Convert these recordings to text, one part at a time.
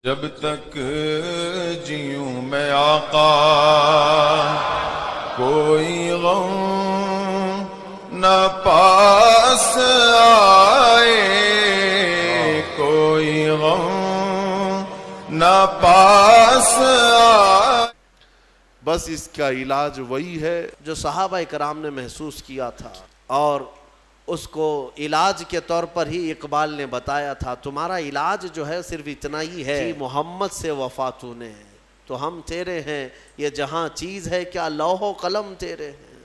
جب تک جیوں میں آقا کوئی غم نہ پاس آئے، کوئی غم نہ پاس آئے۔ بس اس کا علاج وہی ہے جو صحابہ کرام نے محسوس کیا تھا، اور اس کو علاج کے طور پر ہی اقبال نے بتایا تھا، تمہارا علاج جو ہے صرف اتنا ہی ہے کہ محمد سے وفا تو نے ہے، تو ہم تیرے ہیں، یہ جہاں چیز ہے کیا لوح و قلم تیرے ہیں۔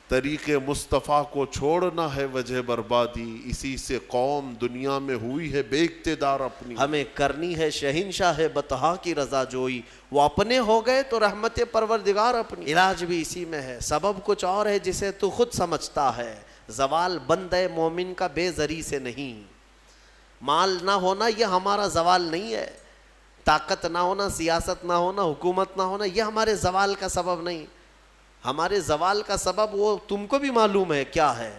طریق مصطفیٰ کو چھوڑنا ہے وجہ بربادی، اسی سے قوم دنیا میں ہوئی ہے بے اقتدار اپنی۔ ہمیں کرنی ہے شہنشاہ بطحا کی رضا جوئی، وہ اپنے ہو گئے تو رحمت پروردگار اپنی۔ علاج بھی اسی میں ہے، سبب کچھ اور ہے جسے تو خود سمجھتا ہے، زوال بندے مومن کا بے زری سے نہیں۔ مال نہ ہونا یہ ہمارا زوال نہیں ہے، طاقت نہ ہونا، سیاست نہ ہونا، حکومت نہ ہونا، یہ ہمارے زوال کا سبب نہیں۔ ہمارے زوال کا سبب وہ تم کو بھی معلوم ہے کیا ہے،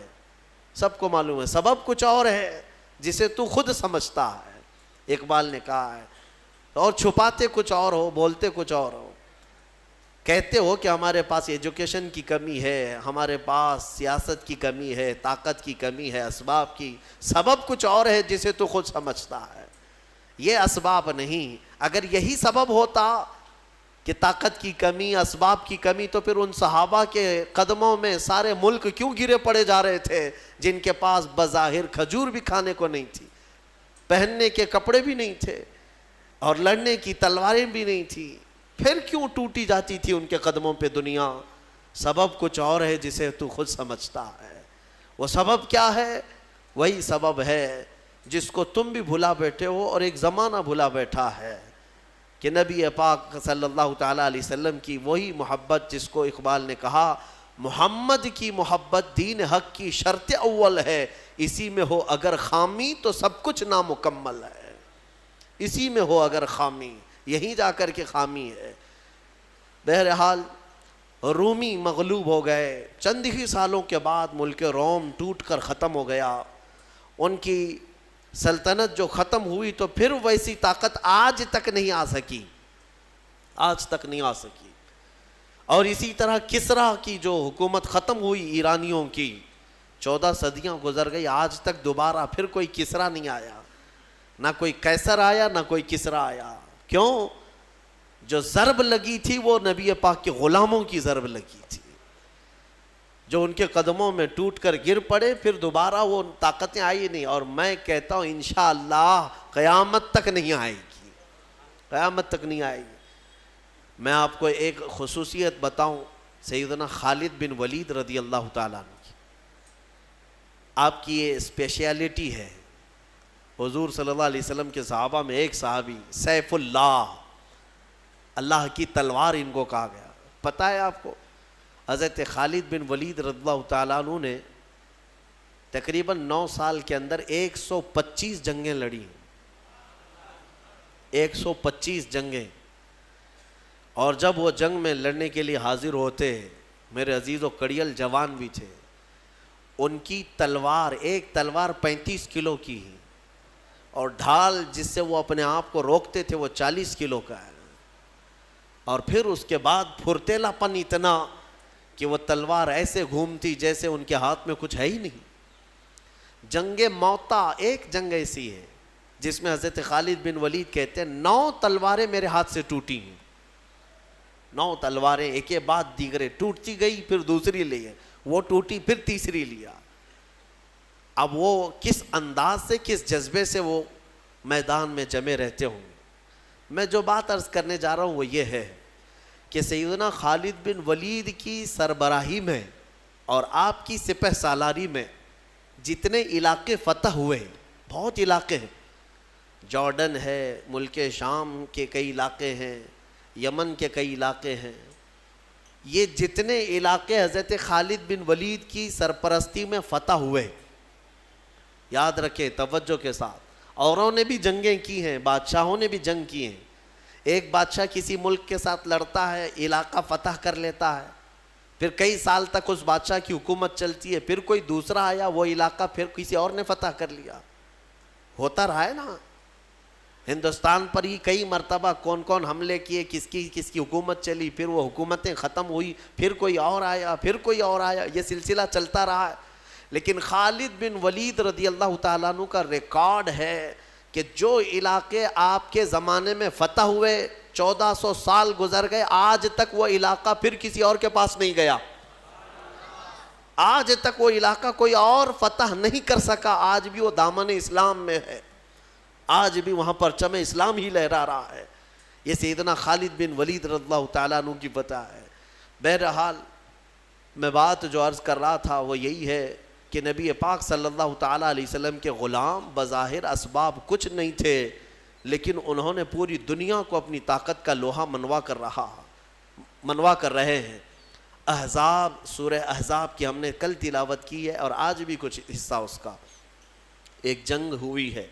سب کو معلوم ہے، سبب کچھ اور ہے جسے تو خود سمجھتا ہے، اقبال نے کہا ہے۔ اور چھپاتے کچھ اور ہو، بولتے کچھ اور ہو، کہتے ہو کہ ہمارے پاس ایجوکیشن کی کمی ہے، ہمارے پاس سیاست کی کمی ہے، طاقت کی کمی ہے، اسباب کی، سبب کچھ اور ہے جسے تو خود سمجھتا ہے، یہ اسباب نہیں۔ اگر یہی سبب ہوتا کہ طاقت کی کمی، اسباب کی کمی، تو پھر ان صحابہ کے قدموں میں سارے ملک کیوں گرے پڑے جا رہے تھے جن کے پاس بظاہر کھجور بھی کھانے کو نہیں تھی، پہننے کے کپڑے بھی نہیں تھے، اور لڑنے کی تلواریں بھی نہیں تھی، پھر کیوں ٹوٹی جاتی تھی ان کے قدموں پہ دنیا؟ سبب کچھ اور ہے جسے تو خود سمجھتا ہے۔ وہ سبب کیا ہے؟ وہی سبب ہے جس کو تم بھی بھلا بیٹھے ہو اور ایک زمانہ بھلا بیٹھا ہے، کہ نبی پاک صلی اللہ تعالیٰ علیہ وسلم کی وہی محبت جس کو اقبال نے کہا، محمد کی محبت دین حق کی شرط اول ہے، اسی میں ہو اگر خامی تو سب کچھ نامکمل ہے۔ اسی میں ہو اگر خامی، یہیں جا کر کے خامی ہے۔ بہرحال رومی مغلوب ہو گئے، چند ہی سالوں کے بعد ملک روم ٹوٹ کر ختم ہو گیا، ان کی سلطنت جو ختم ہوئی تو پھر ویسی طاقت آج تک نہیں آ سکی، آج تک نہیں آ سکی۔ اور اسی طرح کسریٰ کی جو حکومت ختم ہوئی ایرانیوں کی، 14 صدیاں گزر گئی، آج تک دوبارہ پھر کوئی کسریٰ نہیں آیا، نہ کوئی قیصر آیا نہ کوئی کسریٰ آیا۔ کیوں؟ جو ضرب لگی تھی وہ نبی پاک کے غلاموں کی ضرب لگی تھی، جو ان کے قدموں میں ٹوٹ کر گر پڑے، پھر دوبارہ وہ طاقتیں آئی نہیں، اور میں کہتا ہوں انشاءاللہ قیامت تک نہیں آئے گی، قیامت تک نہیں آئے گی۔ میں آپ کو ایک خصوصیت بتاؤں سیدنا خالد بن ولید رضی اللہ تعالیٰ عنہ کی، آپ کی یہ اسپیشیلٹی ہے۔ حضور صلی اللہ علیہ وسلم کے صحابہ میں ایک صحابی سیف اللہ، اللہ کی تلوار ان کو کہا گیا، پتہ ہے آپ کو؟ حضرت خالد بن ولید رضی اللہ تعالیٰ عنہ نے تقریباً 9 سال کے اندر 125 جنگیں لڑی، 125 جنگیں، اور جب وہ جنگ میں لڑنے کے لیے حاضر ہوتے، میرے عزیز و کڑیل جوان بھی تھے، ان کی تلوار، ایک تلوار 35 کلو کی ہے، اور ڈھال جس سے وہ اپنے آپ کو روکتے تھے وہ 40 کلو کا ہے، اور پھر اس کے بعد پھرتیلا پن اتنا کہ وہ تلوار ایسے گھومتی جیسے ان کے ہاتھ میں کچھ ہے ہی نہیں۔ جنگ موتا ایک جنگ ایسی ہے جس میں حضرت خالد بن ولید کہتے ہیں 9 تلواریں میرے ہاتھ سے ٹوٹی ہیں، 9 تلواریں ایک کے بعد دیگرے ٹوٹتی گئی، پھر دوسری لی، وہ ٹوٹی پھر تیسری لیا۔ اب وہ کس انداز سے، کس جذبے سے وہ میدان میں جمے رہتے ہوں گے۔ میں جو بات عرض کرنے جا رہا ہوں وہ یہ ہے کہ سیدنا خالد بن ولید کی سربراہی میں اور آپ کی سپہ سالاری میں جتنے علاقے فتح ہوئے، بہت علاقے ہیں، جارڈن ہے، ملک شام کے کئی علاقے ہیں، یمن کے کئی علاقے ہیں، یہ جتنے علاقے حضرت خالد بن ولید کی سرپرستی میں فتح ہوئے، یاد رکھیں توجہ کے ساتھ، اوروں نے بھی جنگیں کی ہیں، بادشاہوں نے بھی جنگ کی ہیں۔ ایک بادشاہ کسی ملک کے ساتھ لڑتا ہے، علاقہ فتح کر لیتا ہے، پھر کئی سال تک اس بادشاہ کی حکومت چلتی ہے، پھر کوئی دوسرا آیا، وہ علاقہ پھر کسی اور نے فتح کر لیا، ہوتا رہا ہے نا۔ ہندوستان پر ہی کئی مرتبہ کون کون حملے کیے، کس کی حکومت چلی، پھر وہ حکومتیں ختم ہوئی، پھر کوئی اور آیا، پھر کوئی اور آیا، یہ سلسلہ چلتا رہا ہے. لیکن خالد بن ولید رضی اللہ تعالیٰ عنہ کا ریکارڈ ہے کہ جو علاقے آپ کے زمانے میں فتح ہوئے، 1400 سال گزر گئے، آج تک وہ علاقہ پھر کسی اور کے پاس نہیں گیا. آج تک وہ علاقہ کوئی اور فتح نہیں کر سکا. آج بھی وہ دامن اسلام میں ہے، آج بھی وہاں پرچم اسلام ہی لہرا رہا ہے. یہ سیدنا خالد بن ولید رضی اللہ تعالیٰ عنہ کی فتح ہے. بہرحال میں بات جو عرض کر رہا تھا وہ یہی ہے کہ نبی پاک صلی اللہ تعالیٰ علیہ وسلم کے غلام بظاہر اسباب کچھ نہیں تھے، لیکن انہوں نے پوری دنیا کو اپنی طاقت کا لوہا منوا کر رہے ہیں. احزاب، سورہ احزاب کی ہم نے کل تلاوت کی ہے اور آج بھی کچھ حصہ اس کا. ایک جنگ ہوئی ہے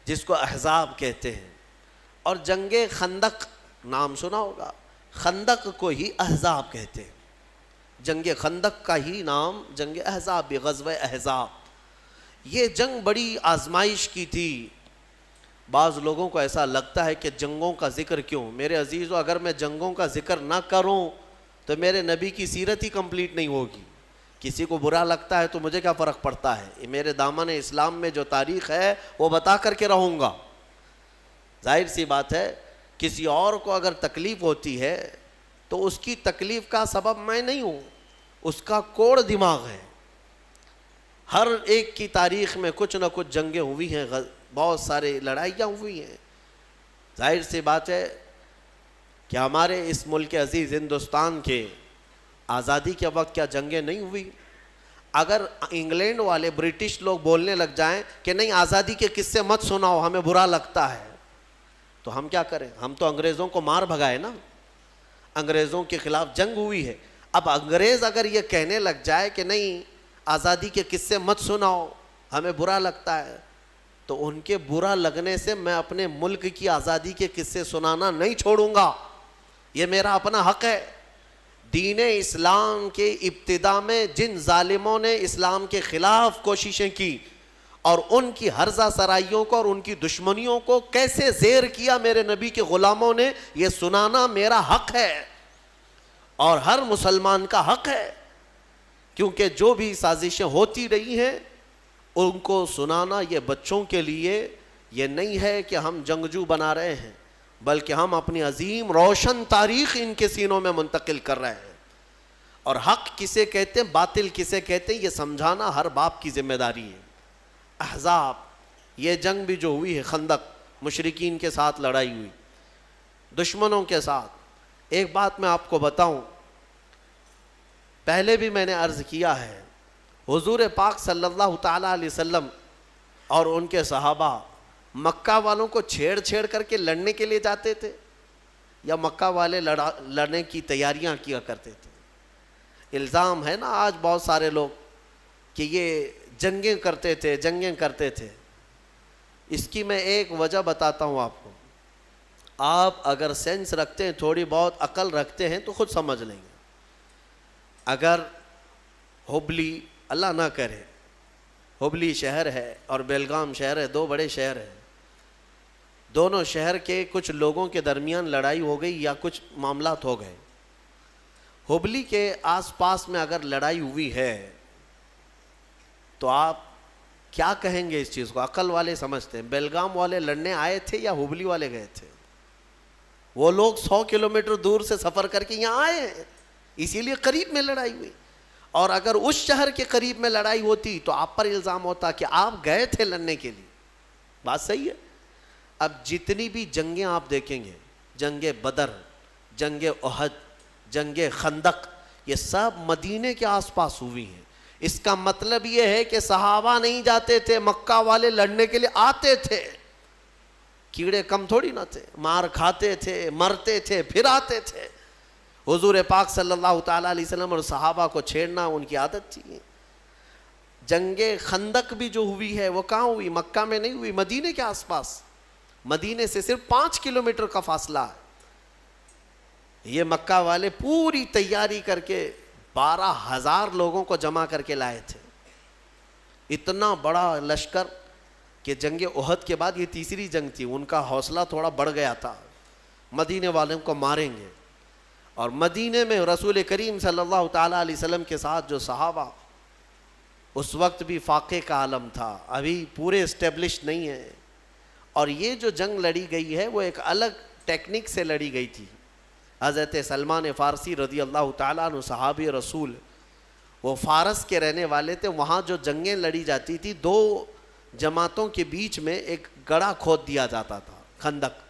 جس کو احزاب کہتے ہیں، اور جنگ خندق نام سنا ہوگا، خندق کو ہی احزاب کہتے ہیں. جنگ خندق کا ہی نام جنگ احزاب بھی، غزوہ احزاب. یہ جنگ بڑی آزمائش کی تھی. بعض لوگوں کو ایسا لگتا ہے کہ جنگوں کا ذکر کیوں؟ میرے عزیزو، اگر میں جنگوں کا ذکر نہ کروں تو میرے نبی کی سیرت ہی کمپلیٹ نہیں ہوگی. کسی کو برا لگتا ہے تو مجھے کیا فرق پڑتا ہے؟ میرے دامن اسلام میں جو تاریخ ہے وہ بتا کر کے رہوں گا. ظاہر سی بات ہے کسی اور کو اگر تکلیف ہوتی ہے تو اس کی تکلیف کا سبب میں نہیں ہوں، اس کا کوڑ دماغ ہے. ہر ایک کی تاریخ میں کچھ نہ کچھ جنگیں ہوئی ہیں، بہت سارے لڑائیاں ہوئی ہیں. ظاہر سی بات ہے کہ ہمارے اس ملک عزیز ہندوستان کے آزادی کے وقت کیا جنگیں نہیں ہوئی؟ اگر انگلینڈ والے، برٹش لوگ بولنے لگ جائیں کہ نہیں آزادی کے قصے مت سناؤ، ہمیں برا لگتا ہے، تو ہم کیا کریں؟ ہم تو انگریزوں کو مار بھگائے نا، انگریزوں کے خلاف جنگ ہوئی ہے. اب انگریز اگر یہ کہنے لگ جائے کہ نہیں آزادی کے قصے مت سناؤ، ہمیں برا لگتا ہے، تو ان کے برا لگنے سے میں اپنے ملک کی آزادی کے قصے سنانا نہیں چھوڑوں گا. یہ میرا اپنا حق ہے. دین اسلام کے ابتدا میں جن ظالموں نے اسلام کے خلاف کوششیں کی اور ان کی ہرزہ سرائیوں کو اور ان کی دشمنیوں کو کیسے زیر کیا میرے نبی کے غلاموں نے، یہ سنانا میرا حق ہے اور ہر مسلمان کا حق ہے. کیونکہ جو بھی سازشیں ہوتی رہی ہیں ان کو سنانا یہ بچوں کے لیے یہ نہیں ہے کہ ہم جنگجو بنا رہے ہیں، بلکہ ہم اپنی عظیم روشن تاریخ ان کے سینوں میں منتقل کر رہے ہیں. اور حق کسے کہتے ہیں، باطل کسے کہتے ہیں، یہ سمجھانا ہر باپ کی ذمہ داری ہے. احزاب، یہ جنگ بھی جو ہوئی ہے، خندق، مشرکین کے ساتھ لڑائی ہوئی، دشمنوں کے ساتھ. ایک بات میں آپ کو بتاؤں، پہلے بھی میں نے عرض کیا ہے، حضور پاک صلی اللہ تعالیٰ علیہ وسلم اور ان کے صحابہ مکہ والوں کو چھیڑ کر کے لڑنے کے لیے جاتے تھے یا مکہ والے لڑنے کی تیاریاں کیا کرتے تھے؟ الزام ہے نا آج بہت سارے لوگ کہ یہ جنگیں کرتے تھے. اس کی میں ایک وجہ بتاتا ہوں آپ کو. آپ اگر سینس رکھتے ہیں، تھوڑی بہت عقل رکھتے ہیں تو خود سمجھ لیں گے. اگر ہبلی، اللہ نہ کرے، ہبلی شہر ہے اور بیلگام شہر ہے، دو بڑے شہر ہیں، دونوں شہر کے کچھ لوگوں کے درمیان لڑائی ہو گئی یا کچھ معاملات ہو گئے. ہبلی کے آس پاس میں اگر لڑائی ہوئی ہے تو آپ کیا کہیں گے اس چیز کو؟ عقل والے سمجھتے ہیں بیلگام والے لڑنے آئے تھے یا ہبلی والے گئے تھے. وہ لوگ 100 کلومیٹر دور سے سفر کر کے یہاں آئے ہیں، اسی لیے قریب میں لڑائی ہوئی. اور اگر اس شہر کے قریب میں لڑائی ہوتی تو آپ پر الزام ہوتا کہ آپ گئے تھے لڑنے کے لیے. بات صحیح ہے. اب جتنی بھی جنگیں آپ دیکھیں گے، جنگ بدر، جنگ احد، جنگ خندق، یہ سب مدینے کے آس پاس ہوئی ہیں. اس کا مطلب یہ ہے کہ صحابہ نہیں جاتے تھے، مکہ والے لڑنے کے لیے آتے تھے. کیڑے کم تھوڑی نہ تھے، مار کھاتے تھے، مرتے تھے، پھر آتے تھے. حضور پاک صلی اللہ تعالیٰ علیہ وسلم اور صحابہ کو چھیڑنا ان کی عادت تھی. جنگ خندق بھی جو ہوئی ہے وہ کہاں ہوئی؟ مکہ میں نہیں ہوئی، مدینے کے آس پاس. مدینے سے صرف 5 کلومیٹر کا فاصلہ ہے. یہ مکہ والے پوری تیاری کر کے 12,000 لوگوں کو جمع کر کے لائے تھے. اتنا بڑا لشکر کہ جنگ احد کے بعد یہ تیسری جنگ تھی، ان کا حوصلہ تھوڑا بڑھ گیا تھا، مدینے والوں کو ماریں گے. اور مدینے میں رسول کریم صلی اللہ تعالیٰ علیہ وسلم کے ساتھ جو صحابہ، اس وقت بھی فاقے کا عالم تھا، ابھی پورے اسٹیبلش نہیں ہے. اور یہ جو جنگ لڑی گئی ہے وہ ایک الگ ٹیکنک سے لڑی گئی تھی. حضرت سلمان فارسی رضی اللہ تعالیٰ عنہ صحابی رسول، وہ فارس کے رہنے والے تھے. وہاں جو جنگیں لڑی جاتی تھی، دو جماعتوں کے بیچ میں ایک گڑھا کھود دیا جاتا تھا، خندق.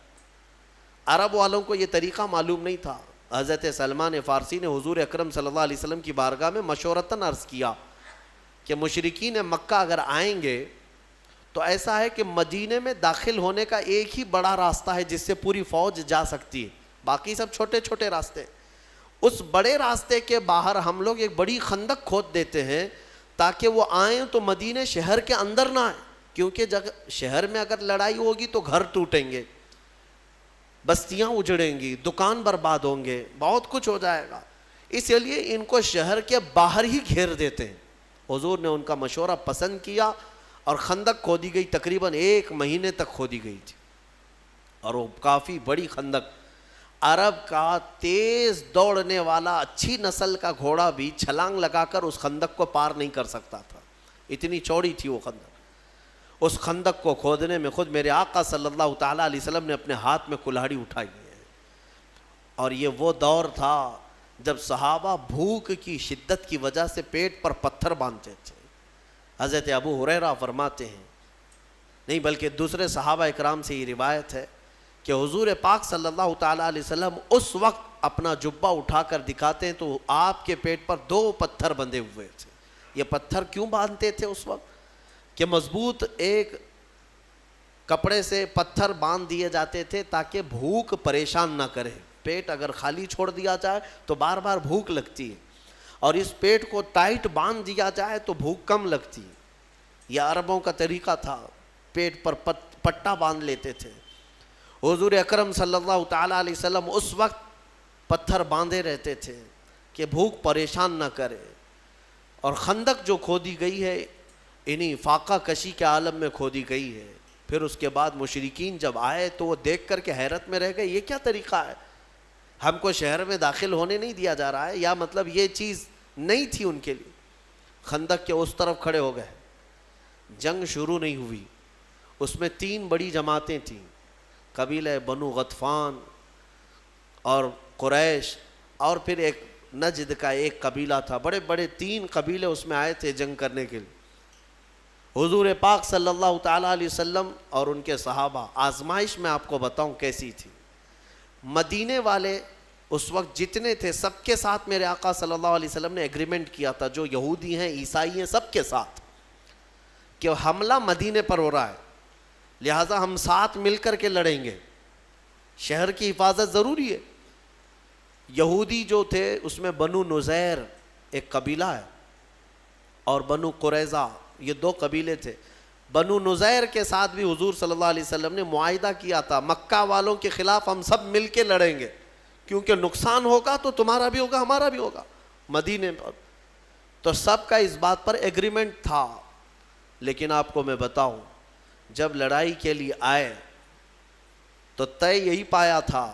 عرب والوں کو یہ طریقہ معلوم نہیں تھا. حضرت سلمان فارسی نے حضور اکرم صلی اللہ علیہ وسلم کی بارگاہ میں مشورتاً عرض کیا کہ مشرکین مکہ اگر آئیں گے تو ایسا ہے کہ مدینے میں داخل ہونے کا ایک ہی بڑا راستہ ہے جس سے پوری فوج جا سکتی ہے، باقی سب چھوٹے چھوٹے راستے. اس بڑے راستے کے باہر ہم لوگ ایک بڑی خندق کھود دیتے ہیں تاکہ وہ آئیں تو مدینے شہر کے اندر نہ آئیں، کیونکہ شہر میں اگر لڑائی ہوگی تو گھر ٹوٹیں گے، بستیاں اجڑیں گی، دکان برباد ہوں گے، بہت کچھ ہو جائے گا. اس لیے ان کو شہر کے باہر ہی گھیر دیتے ہیں. حضور نے ان کا مشورہ پسند کیا اور خندق کھودی گئی، تقریباً 1 مہینے تک کھودی گئی تھی. اور وہ کافی بڑی خندق. عرب کا تیز دوڑنے والا اچھی نسل کا گھوڑا بھی چھلانگ لگا کر اس خندق کو پار نہیں کر سکتا تھا، اتنی چوڑی تھی وہ خندق. اس خندق کو کھودنے میں خود میرے آقا صلی اللہ تعالیٰ علیہ وسلم نے اپنے ہاتھ میں کلہاڑی اٹھائی ہے. اور یہ وہ دور تھا جب صحابہ بھوک کی شدت کی وجہ سے پیٹ پر پتھر باندھتے تھے. حضرت ابو ہریرہ فرماتے ہیں، نہیں بلکہ دوسرے صحابہ اکرام سے یہ روایت ہے کہ حضور پاک صلی اللہ تعالیٰ علیہ وسلم اس وقت اپنا جبہ اٹھا کر دکھاتے ہیں تو آپ کے پیٹ پر 2 پتھر بندھے ہوئے تھے. یہ پتھر کیوں باندھتے تھے اس وقت؟ کہ مضبوط ایک کپڑے سے پتھر باندھ دیے جاتے تھے تاکہ بھوک پریشان نہ کرے. پیٹ اگر خالی چھوڑ دیا جائے تو بار بار بھوک لگتی ہے، اور اس پیٹ کو ٹائٹ باندھ دیا جائے تو بھوک کم لگتی. یہ عربوں کا طریقہ تھا، پیٹ پر پٹا باندھ لیتے تھے. حضور اکرم صلی اللہ تعالیٰ علیہ وسلم اس وقت پتھر باندھے رہتے تھے کہ بھوک پریشان نہ کرے. اور خندق جو کھودی گئی ہے انہی فاقہ کشی کے عالم میں کھودی گئی ہے. پھر اس کے بعد مشرکین جب آئے تو وہ دیکھ کر کے حیرت میں رہ گئے، یہ کیا طریقہ ہے؟ ہم کو شہر میں داخل ہونے نہیں دیا جا رہا ہے، یا مطلب یہ چیز نہیں تھی ان کے لیے. خندق کے اس طرف کھڑے ہو گئے. جنگ شروع نہیں ہوئی. اس میں 3 بڑی جماعتیں تھیں، قبیلہ بنو غطفان اور قریش، اور پھر ایک نجد کا ایک قبیلہ تھا. بڑے بڑے 3 قبیلے اس میں آئے تھے جنگ کرنے کے لیے. حضور پاک صلی اللہ تعالیٰ علیہ وسلم اور ان کے صحابہ، آزمائش میں آپ کو بتاؤں کیسی تھی. مدینے والے اس وقت جتنے تھے سب کے ساتھ میرے آقا صلی اللہ علیہ وسلم نے ایگریمنٹ کیا تھا، جو یہودی ہیں عیسائی ہیں سب کے ساتھ، کہ حملہ مدینے پر ہو رہا ہے، لہٰذا ہم ساتھ مل کر کے لڑیں گے، شہر کی حفاظت ضروری ہے. یہودی جو تھے اس میں بنو نذیر ایک قبیلہ ہے اور بنو قریظہ، یہ 2 قبیلے تھے. بنو نذیر کے ساتھ بھی حضور صلی اللہ علیہ وسلم نے معاہدہ کیا تھا، مکہ والوں کے خلاف ہم سب مل کے لڑیں گے، کیونکہ نقصان ہوگا تو تمہارا بھی ہوگا ہمارا بھی ہوگا مدینے پر. تو سب کا اس بات پر ایگریمنٹ تھا. لیکن آپ کو میں بتاؤں، جب لڑائی کے لیے آئے تو طے یہی پایا تھا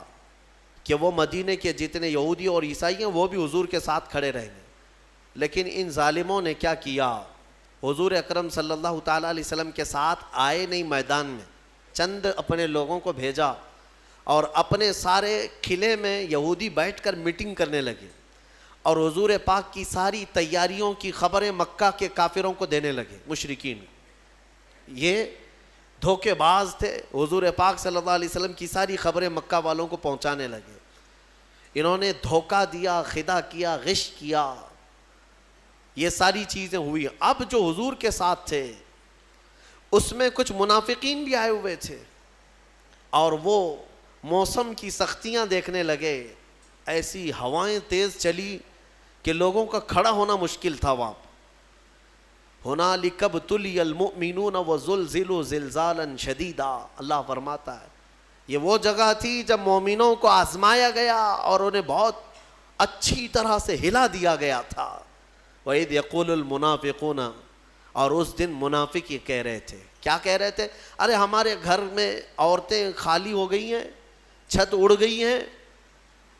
کہ وہ مدینے کے جتنے یہودی اور عیسائی ہیں وہ بھی حضور کے ساتھ کھڑے رہیں گے. لیکن ان ظالموں نے کیا کیا، حضور اکرم صلی اللہ تعالیٰ علیہ وسلم کے ساتھ آئے نہیں میدان میں، چند اپنے لوگوں کو بھیجا اور اپنے سارے قلعے میں یہودی بیٹھ کر میٹنگ کرنے لگے اور حضور پاک کی ساری تیاریوں کی خبریں مکہ کے کافروں کو دینے لگے. مشرکین یہ دھوکے باز تھے، حضور پاک صلی اللہ علیہ وسلم کی ساری خبریں مکہ والوں کو پہنچانے لگے. انہوں نے دھوکہ دیا، خدا کیا، غش کیا، یہ ساری چیزیں ہوئی. اب جو حضور کے ساتھ تھے اس میں کچھ منافقین بھی آئے ہوئے تھے اور وہ موسم کی سختیاں دیکھنے لگے. ایسی ہوائیں تیز چلی کہ لوگوں کا کھڑا ہونا مشکل تھا وہاں. ہنالک ابتلی المؤمنون وزلزلوا زلزالا شدیدا، اللہ فرماتا ہے یہ وہ جگہ تھی جب مومنوں کو آزمایا گیا اور انہیں بہت اچھی طرح سے ہلا دیا گیا تھا. وَإِذْ يَقُولُ الْمُنَافِقُونَ، اور اس دن منافق یہ کہہ رہے تھے کیا کہہ رہے تھے؟ ارے ہمارے گھر میں عورتیں خالی ہو گئی ہیں، چھت اڑ گئی ہیں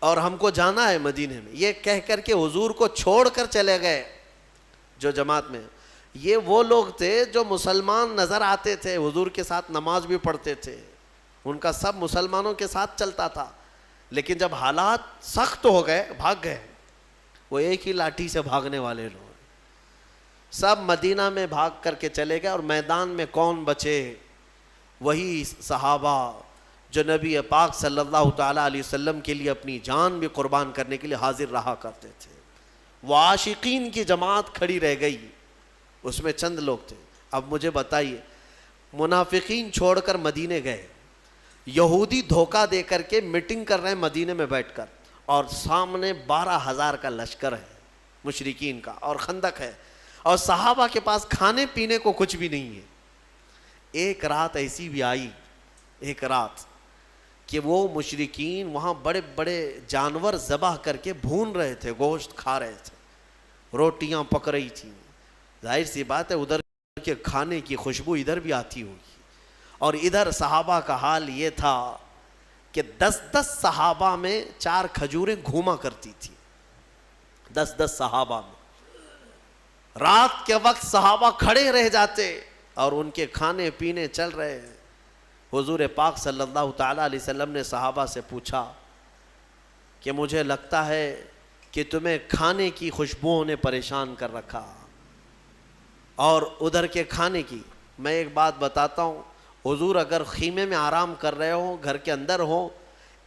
اور ہم کو جانا ہے مدینے میں. یہ کہہ کر کے حضور کو چھوڑ کر چلے گئے. جو جماعت میں یہ وہ لوگ تھے جو مسلمان نظر آتے تھے، حضور کے ساتھ نماز بھی پڑھتے تھے، ان کا سب مسلمانوں کے ساتھ چلتا تھا، لیکن جب حالات سخت ہو گئے بھاگ گئے. وہ ایک ہی لاٹھی سے بھاگنے والے لوگ سب مدینہ میں بھاگ کر کے چلے گئے. اور میدان میں کون بچے؟ وہی صحابہ جو نبی پاک صلی اللہ تعالیٰ علیہ وسلم کے لیے اپنی جان بھی قربان کرنے کے لیے حاضر رہا کرتے تھے. وہ عاشقین کی جماعت کھڑی رہ گئی، اس میں چند لوگ تھے. اب مجھے بتائیے، منافقین چھوڑ کر مدینے گئے، یہودی دھوکہ دے کر کے میٹنگ کر رہے ہیں مدینے میں بیٹھ کر، اور سامنے 12,000 کا لشکر ہے مشرکین کا، اور خندق ہے، اور صحابہ کے پاس کھانے پینے کو کچھ بھی نہیں ہے. ایک رات ایسی بھی آئی، ایک رات کہ وہ مشرکین وہاں بڑے بڑے جانور ذبح کر کے بھون رہے تھے، گوشت کھا رہے تھے، روٹیاں پک رہی تھیں. ظاہر سی بات ہے ادھر کے کھانے کی خوشبو ادھر بھی آتی ہوگی. اور ادھر صحابہ کا حال یہ تھا کہ 10 صحابہ میں 4 کھجوریں گھوما کرتی تھی. 10 صحابہ میں رات کے وقت صحابہ کھڑے رہ جاتے اور ان کے کھانے پینے چل رہے ہیں. حضور پاک صلی اللہ تعالیٰ علیہ وسلم نے صحابہ سے پوچھا کہ مجھے لگتا ہے کہ تمہیں کھانے کی خوشبوؤں نے پریشان کر رکھا اور ادھر کے کھانے کی. میں ایک بات بتاتا ہوں، حضور اگر خیمے میں آرام کر رہے ہوں، گھر کے اندر ہوں،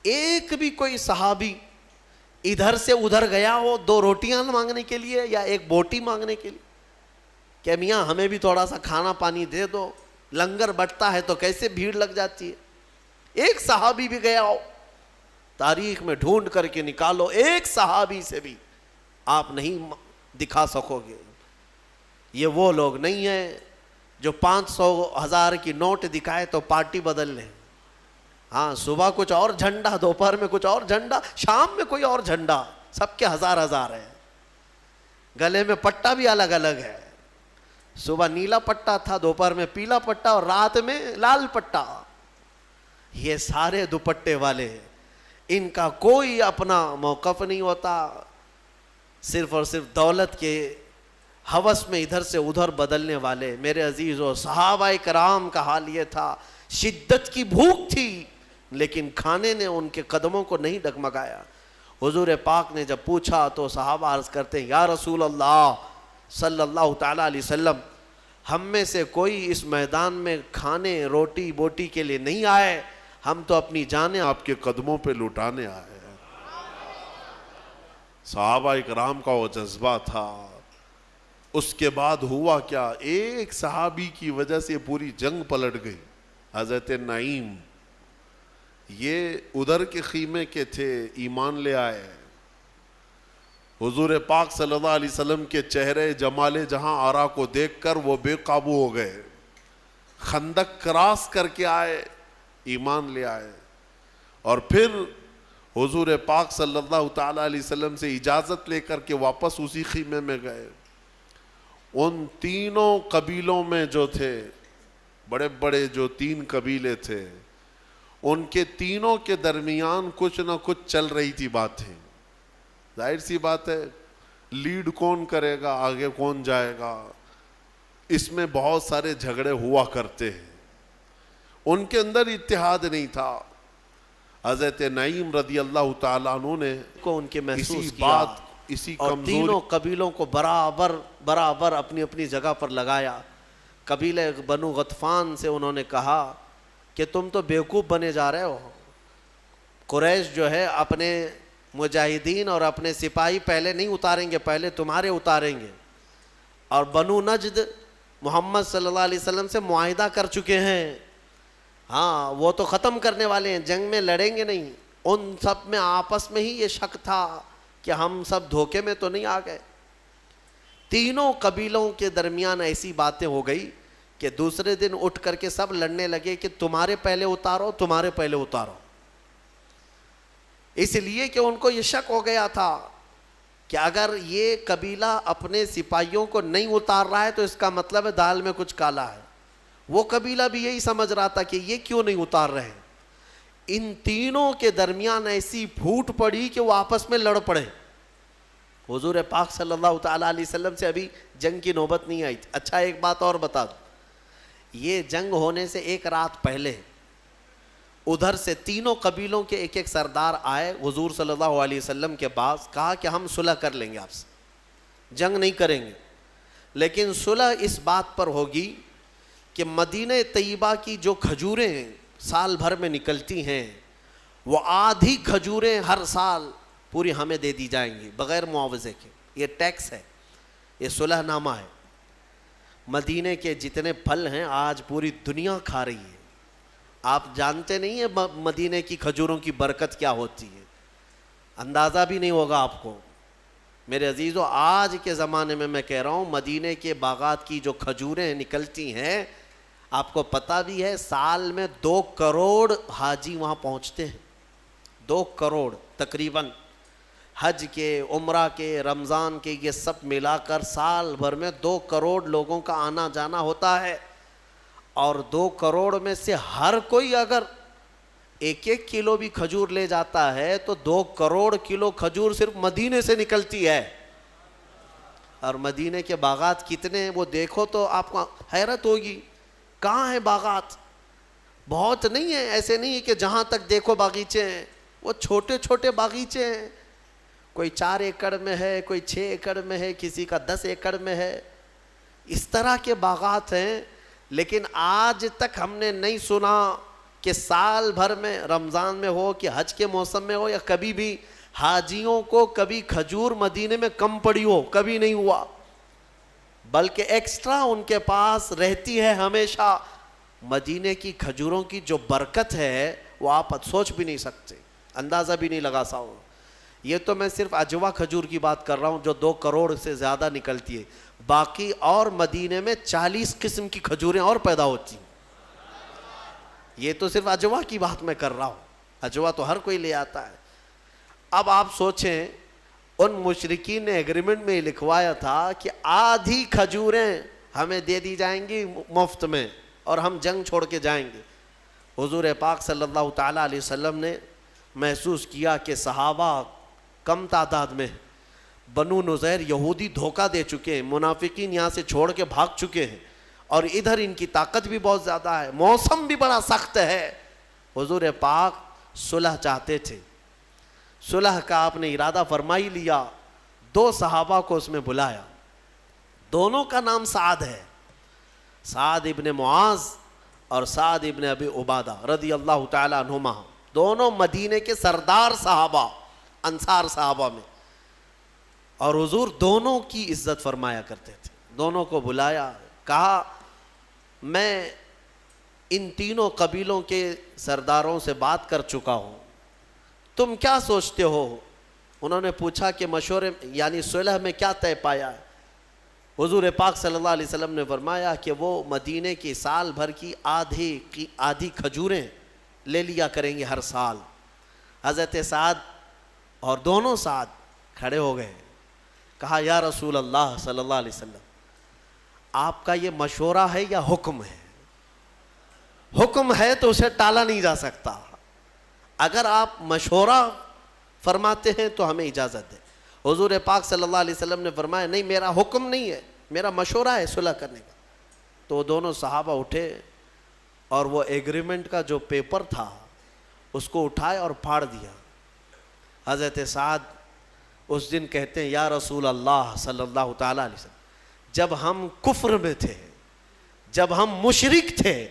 ایک بھی کوئی صحابی ادھر سے ادھر گیا ہو 2 روٹیاں مانگنے کے لیے یا 1 بوٹی مانگنے کے لیے کہ میاں ہمیں بھی تھوڑا سا کھانا پانی دے دو، لنگر بٹتا ہے تو کیسے بھیڑ لگ جاتی ہے، ایک صحابی بھی گیا ہو؟ تاریخ میں ڈھونڈ کر کے نکالو، ایک صحابی سے بھی آپ نہیں دکھا سکو گے. یہ وہ لوگ نہیں ہیں جو 500 1000 کی نوٹ دکھائے تو پارٹی بدل لیں. ہاں، صبح کچھ اور جھنڈا، دوپہر میں کچھ اور جھنڈا، شام میں کوئی اور جھنڈا، سب کے 1000 ہے. گلے میں پٹا بھی الگ الگ ہے، صبح نیلا پٹا تھا، دوپہر میں پیلا پٹا اور رات میں لال پٹا. یہ سارے دوپٹے والے، ان کا کوئی اپنا موقف نہیں ہوتا، صرف اور صرف دولت کے ہوس میں ادھر سے ادھر بدلنے والے. میرے عزیزو، صحابہ کرام کا حال یہ تھا، شدت کی بھوک تھی لیکن کھانے نے ان کے قدموں کو نہیں ڈگمگایا. حضور پاک نے جب پوچھا تو صحابہ عرض کرتے ہیں، یا رسول اللہ صلی اللہ تعالیٰ علیہ وسلم، ہم میں سے کوئی اس میدان میں کھانے روٹی بوٹی کے لیے نہیں آئے، ہم تو اپنی جانیں آپ کے قدموں پہ لٹانے آئے ہیں. صحابہ کرام کا وہ جذبہ تھا. اس کے بعد ہوا کیا؟ ایک صحابی کی وجہ سے پوری جنگ پلٹ گئی. حضرت نعیم، یہ ادھر کے خیمے کے تھے، ایمان لے آئے. حضور پاک صلی اللہ علیہ وسلم کے چہرے جمال جہاں آرا کو دیکھ کر وہ بے قابو ہو گئے، خندق کراس کر کے آئے، ایمان لے آئے. اور پھر حضور پاک صلی اللہ تعالیٰ علیہ وسلم سے اجازت لے کر کے واپس اسی خیمے میں گئے. ان تینوں قبیلوں میں جو تھے، بڑے بڑے جو 3 قبیلے تھے، ان کے تینوں کے درمیان کچھ نہ کچھ چل رہی تھی باتیں. ظاہر سی بات ہے، لیڈ کون کرے گا، آگے کون جائے گا، اس میں بہت سارے جھگڑے ہوا کرتے ہیں. ان کے اندر اتحاد نہیں تھا. حضرت نعیم رضی اللہ تعالیٰ عنہ نے کو ان کے محسوس اسی کیا بات، اسی اور کمزوری، تینوں قبیلوں کو برابر اپنی اپنی جگہ پر لگایا. قبیلہ بنو غطفان سے انہوں نے کہا کہ تم تو بیوقوف بنے جا رہے ہو، قریش جو ہے اپنے مجاہدین اور اپنے سپاہی پہلے نہیں اتاریں گے، پہلے تمہارے اتاریں گے. اور بنو نجد محمد صلی اللہ علیہ وسلم سے معاہدہ کر چکے ہیں، ہاں وہ تو ختم کرنے والے ہیں، جنگ میں لڑیں گے نہیں. ان سب میں آپس میں ہی یہ شک تھا کہ ہم سب دھوکے میں تو نہیں آ گئے. تینوں قبیلوں کے درمیان ایسی باتیں ہو گئی کہ دوسرے دن اٹھ کر کے سب لڑنے لگے کہ تمہارے پہلے اتارو، تمہارے پہلے اتارو. اس لیے کہ ان کو یہ شک ہو گیا تھا کہ اگر یہ قبیلہ اپنے سپاہیوں کو نہیں اتار رہا ہے تو اس کا مطلب ہے دال میں کچھ کالا ہے. وہ قبیلہ بھی یہی سمجھ رہا تھا کہ یہ کیوں نہیں اتار رہے. ان تینوں کے درمیان ایسی پھوٹ پڑی کہ وہ آپس میں لڑ پڑے. حضور پاک صلی اللہ تعالیٰ علیہ وسلم سے ابھی جنگ کی نوبت نہیں آئی تھی. اچھا ایک بات اور بتا دوں, یہ جنگ ہونے سے ایک رات پہلے ادھر سے تینوں قبیلوں کے ایک ایک سردار آئے حضور صلی اللہ علیہ وسلم کے پاس, کہا کہ ہم صلح کر لیں گے آپ سے, جنگ نہیں کریں گے, لیکن صلح اس بات پر ہوگی کہ مدینہ طیبہ کی جو کھجوریں سال بھر میں نکلتی ہیں وہ آدھی کھجوریں ہر سال پوری ہمیں دے دی جائیں گی بغیر معاوضے کے. یہ ٹیکس ہے, یہ صلح نامہ ہے. مدینے کے جتنے پھل ہیں آج پوری دنیا کھا رہی ہے. آپ جانتے نہیں ہیں مدینے کی کھجوروں کی برکت کیا ہوتی ہے, اندازہ بھی نہیں ہوگا آپ کو. میرے عزیزو, آج کے زمانے میں میں کہہ رہا ہوں مدینے کے باغات کی جو کھجوریں نکلتی ہیں, آپ کو پتہ بھی ہے سال میں 2 کروڑ حاجی وہاں پہنچتے ہیں. 2 کروڑ تقریباً حج کے, عمرہ کے, رمضان کے, یہ سب ملا کر سال بھر میں 2 کروڑ لوگوں کا آنا جانا ہوتا ہے. اور 2 کروڑ میں سے ہر کوئی اگر 1-1 کلو بھی کھجور لے جاتا ہے تو 2 کروڑ کلو کھجور صرف مدینے سے نکلتی ہے. اور مدینے کے باغات کتنے ہیں وہ دیکھو تو آپ کو حیرت ہوگی. کہاں ہیں باغات؟ بہت نہیں ہیں, ایسے نہیں ہے کہ جہاں تک دیکھو باغیچے ہیں, وہ چھوٹے چھوٹے باغیچے ہیں. کوئی 4 ایکڑ میں ہے, کوئی 6 ایکڑ میں ہے, کسی کا 10 ایکڑ میں ہے. اس طرح کے باغات ہیں. لیکن آج تک ہم نے نہیں سنا کہ سال بھر میں, رمضان میں ہو کہ حج کے موسم میں ہو, یا کبھی بھی حاجیوں کو کبھی کھجور مدینے میں کم پڑی ہو. کبھی نہیں ہوا, بلکہ ایکسٹرا ان کے پاس رہتی ہے ہمیشہ. مدینے کی کھجوروں کی جو برکت ہے وہ آپ سوچ بھی نہیں سکتے, اندازہ بھی نہیں لگا سکتے. یہ تو میں صرف اجوا کھجور کی بات کر رہا ہوں جو 2 کروڑ سے زیادہ نکلتی ہے. باقی اور مدینے میں 40 قسم کی کھجوریں اور پیدا ہوتی ہیں. یہ تو صرف اجوا کی بات میں کر رہا ہوں, اجوا تو ہر کوئی لے آتا ہے. اب آپ سوچیں ان مشرکین نے ایگریمنٹ میں لکھوایا تھا کہ آدھی کھجوریں ہمیں دے دی جائیں گی مفت میں اور ہم جنگ چھوڑ کے جائیں گے. حضور پاک صلی اللہ تعالیٰ علیہ وسلم نے محسوس کیا کہ صحابہ کم تعداد میں, بنو نذیر یہودی دھوکہ دے چکے ہیں, منافقین یہاں سے چھوڑ کے بھاگ چکے ہیں, اور ادھر ان کی طاقت بھی بہت زیادہ ہے, موسم بھی بڑا سخت ہے. حضور پاک صلح چاہتے تھے. صلح کا آپ نے ارادہ فرما ہی لیا. 2 صحابہ کو اس میں بلایا, دونوں کا نام سعد ہے, سعد ابن معاذ اور سعد ابن ابی عبادہ رضی اللہ تعالیٰ عنہما. دونوں مدینے کے سردار صحابہ, انصار صحابہ میں, اور حضور دونوں کی عزت فرمایا کرتے تھے. دونوں کو بلایا, کہا میں ان تینوں قبیلوں کے سرداروں سے بات کر چکا ہوں, تم کیا سوچتے ہو؟ انہوں نے پوچھا کہ مشورے یعنی صلح میں کیا طے پایا ہے؟ حضور پاک صلی اللہ علیہ وسلم نے فرمایا کہ وہ مدینے کی سال بھر کی آدھی کھجوریں لے لیا کریں گے ہر سال. حضرت سعد اور دونوں سعد کھڑے ہو گئے, کہا یا رسول اللہ صلی اللہ علیہ وسلم, آپ کا یہ مشورہ ہے یا حکم ہے؟ حکم ہے تو اسے ٹالا نہیں جا سکتا. اگر آپ مشورہ فرماتے ہیں تو ہمیں اجازت دیں. حضور پاک صلی اللہ علیہ وسلم نے فرمایا نہیں, میرا حکم نہیں ہے, میرا مشورہ ہے صلح کرنے کا. تو وہ دونوں صحابہ اٹھے اور وہ ایگریمنٹ کا جو پیپر تھا اس کو اٹھائے اور پھاڑ دیا. حضرت سعد اس دن کہتے ہیں یا رسول اللہ صلی اللہ تعالیٰ علیہ وسلم, جب ہم کفر میں تھے, جب ہم مشرک تھے,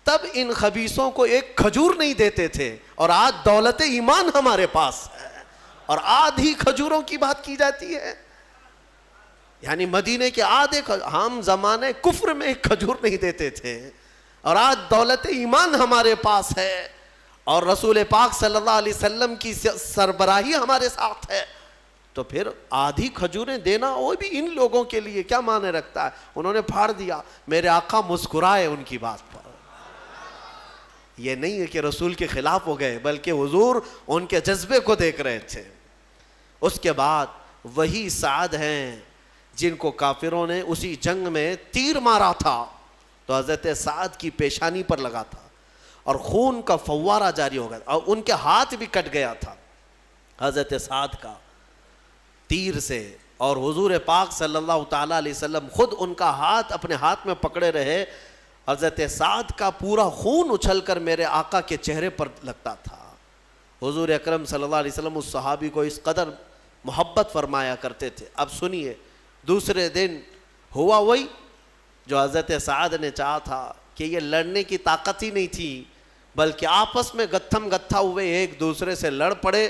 تب ان خبیثوں کو ایک کھجور نہیں دیتے تھے, اور آج دولت ایمان ہمارے پاس ہے اور آدھی کھجوروں کی بات کی جاتی ہے. یعنی مدینے کے آدھے, ہم زمانے کفر میں ایک کھجور نہیں دیتے تھے اور آج دولت ایمان ہمارے پاس ہے اور رسول پاک صلی اللہ علیہ وسلم کی سربراہی ہمارے ساتھ ہے, تو پھر آدھی کھجوریں دینا وہ بھی ان لوگوں کے لیے کیا معنی رکھتا ہے؟ انہوں نے پھاڑ دیا. میرے آقا مسکرائے ان کی بات پر. یہ نہیں ہے کہ رسول کے خلاف ہو گئے, بلکہ حضور ان کے جذبے کو دیکھ رہے تھے. اس کے بعد وہی سعد ہیں جن کو کافروں نے اسی جنگ میں تیر مارا تھا, تو حضرت سعد کی پیشانی پر لگا تھا اور خون کا فوارہ جاری ہو گیا اور ان کے ہاتھ بھی کٹ گیا تھا حضرت سعد کا تیر سے، اور حضور پاک صلی اللہ تعالیٰ علیہ وسلم خود ان کا ہاتھ اپنے ہاتھ میں پکڑے رہے. حضرت سعد کا پورا خون اچھل کر میرے آقا کے چہرے پر لگتا تھا. حضور اکرم صلی اللہ علیہ وسلم اس صحابی کو اس قدر محبت فرمایا کرتے تھے. اب سنیے، دوسرے دن ہوا وہی جو حضرت سعد نے چاہا تھا کہ یہ لڑنے کی طاقت ہی نہیں تھی، بلکہ آپس میں گتھم گتھا ہوئے ایک دوسرے سے لڑ پڑے،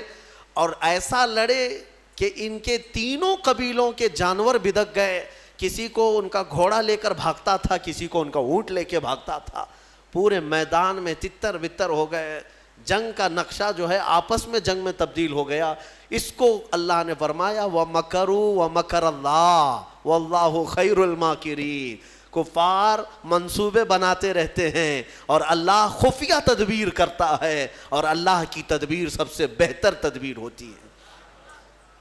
اور ایسا لڑے کہ ان کے تینوں قبیلوں کے جانور بدک گئے. کسی کو ان کا گھوڑا لے کر بھاگتا تھا، کسی کو ان کا اونٹ لے کے بھاگتا تھا. پورے میدان میں تتر بتر ہو گئے. جنگ کا نقشہ جو ہے آپس میں جنگ میں تبدیل ہو گیا. اس کو اللہ نے فرمایا وَمَكَرُوا وَمَكَرَ اللَّهُ وَاللَّهُ خَيْرُ الْمَاكِرِينَ. کفار منصوبے بناتے رہتے ہیں اور اللہ خفیہ تدبیر کرتا ہے، اور اللہ کی تدبیر سب سے بہتر تدبیر ہوتی ہے.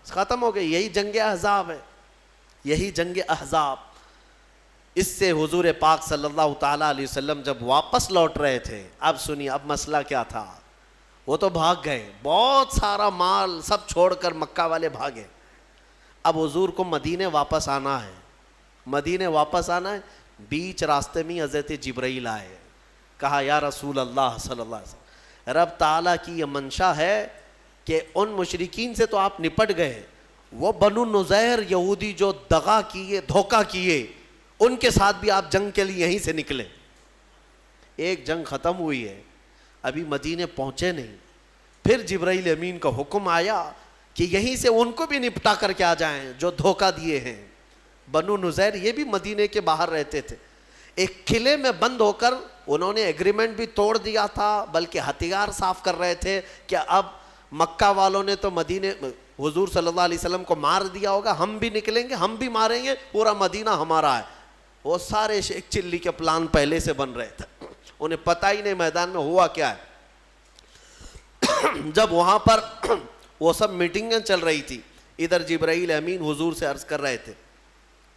ختم ہو گئی. یہی جنگ احزاب ہے، یہی جنگ احزاب. اس سے حضور پاک صلی اللہ تعالیٰ علیہ وسلم جب واپس لوٹ رہے تھے، اب سنیے اب مسئلہ کیا تھا. وہ تو بھاگ گئے، بہت سارا مال سب چھوڑ کر مکہ والے بھاگے. اب حضور کو مدینے واپس آنا ہے، مدینے واپس آنا ہے. بیچ راستے میں حضرت جبرائیل آئے. کہا یا رسول اللہ صلی اللہ علیہ وسلم، رب تعالیٰ کی یہ منشا ہے کہ ان مشرکین سے تو آپ نپٹ گئے، وہ بنو نذیر یہودی جو دغا کیے، دھوکہ کیے، ان کے ساتھ بھی آپ جنگ کے لیے یہیں سے نکلے. ایک جنگ ختم ہوئی ہے، ابھی مدینے پہنچے نہیں. پھر جبرائیل امین کا حکم آیا کہ یہیں سے ان کو بھی نپٹا کر کے آ جائیں جو دھوکہ دیے ہیں. بنو نذیر یہ بھی مدینے کے باہر رہتے تھے. ایک قلعے میں بند ہو کر انہوں نے ایگریمنٹ بھی توڑ دیا تھا، بلکہ ہتھیار صاف کر رہے تھے کہ اب مکہ والوں نے تو مدینے حضور صلی اللہ علیہ وسلم کو مار دیا ہوگا، ہم بھی نکلیں گے، ہم بھی ماریں گے، پورا مدینہ ہمارا ہے. وہ سارے شیخ چلی کے پلان پہلے سے بن رہے تھے، انہیں پتہ ہی نہیں میدان میں ہوا کیا ہے. جب وہاں پر وہ سب میٹنگیں چل رہی تھی، ادھر جبرائیل امین حضور سے عرض کر رہے تھے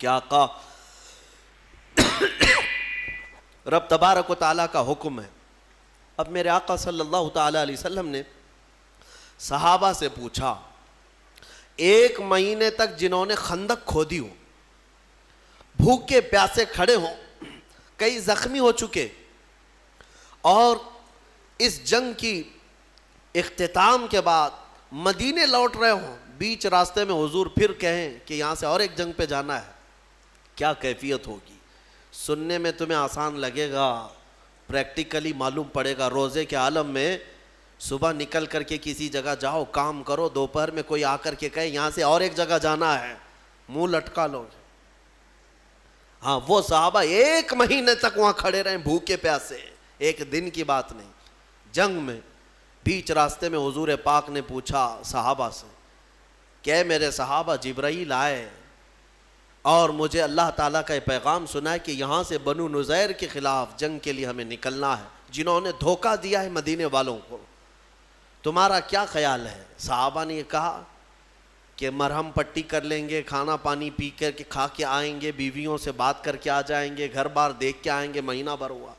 کہ آقا رب تبارک و تعالیٰ کا حکم ہے. اب میرے آقا صلی اللہ تعالیٰ علیہ وسلم نے صحابہ سے پوچھا، 1 مہینے تک جنہوں نے خندق کھودی ہو، بھوکے پیاسے کھڑے ہوں، کئی زخمی ہو چکے، اور اس جنگ کی اختتام کے بعد مدینے لوٹ رہے ہوں، بیچ راستے میں حضور پھر کہیں کہ یہاں سے اور ایک جنگ پہ جانا ہے، کیا کیفیت ہوگی؟ سننے میں تمہیں آسان لگے گا، پریکٹیکلی معلوم پڑے گا. روزے کے عالم میں صبح نکل کر کے کسی جگہ جاؤ، کام کرو، دوپہر میں کوئی آ کر کے کہے یہاں سے اور ایک جگہ جانا ہے، منہ لٹکا لو. ہاں وہ صحابہ 1 مہینے تک وہاں کھڑے رہے بھوکے پیاسے، ایک دن کی بات نہیں. جنگ میں بیچ راستے میں حضور پاک نے پوچھا صحابہ سے کہ میرے صحابہ، جبرائیل آئے اور مجھے اللہ تعالیٰ کا یہ پیغام سنا ہے کہ یہاں سے بنو نذیر کے خلاف جنگ کے لیے ہمیں نکلنا ہے، جنہوں نے دھوکہ دیا ہے مدینے والوں کو، تمہارا کیا خیال ہے؟ صحابہ نے یہ کہا کہ مرہم پٹی کر لیں گے، کھانا پانی پی کر کے کھا کے آئیں گے، بیویوں سے بات کر کے آ جائیں گے، گھر بار دیکھ کے آئیں گے. مہینہ بھر ہوا.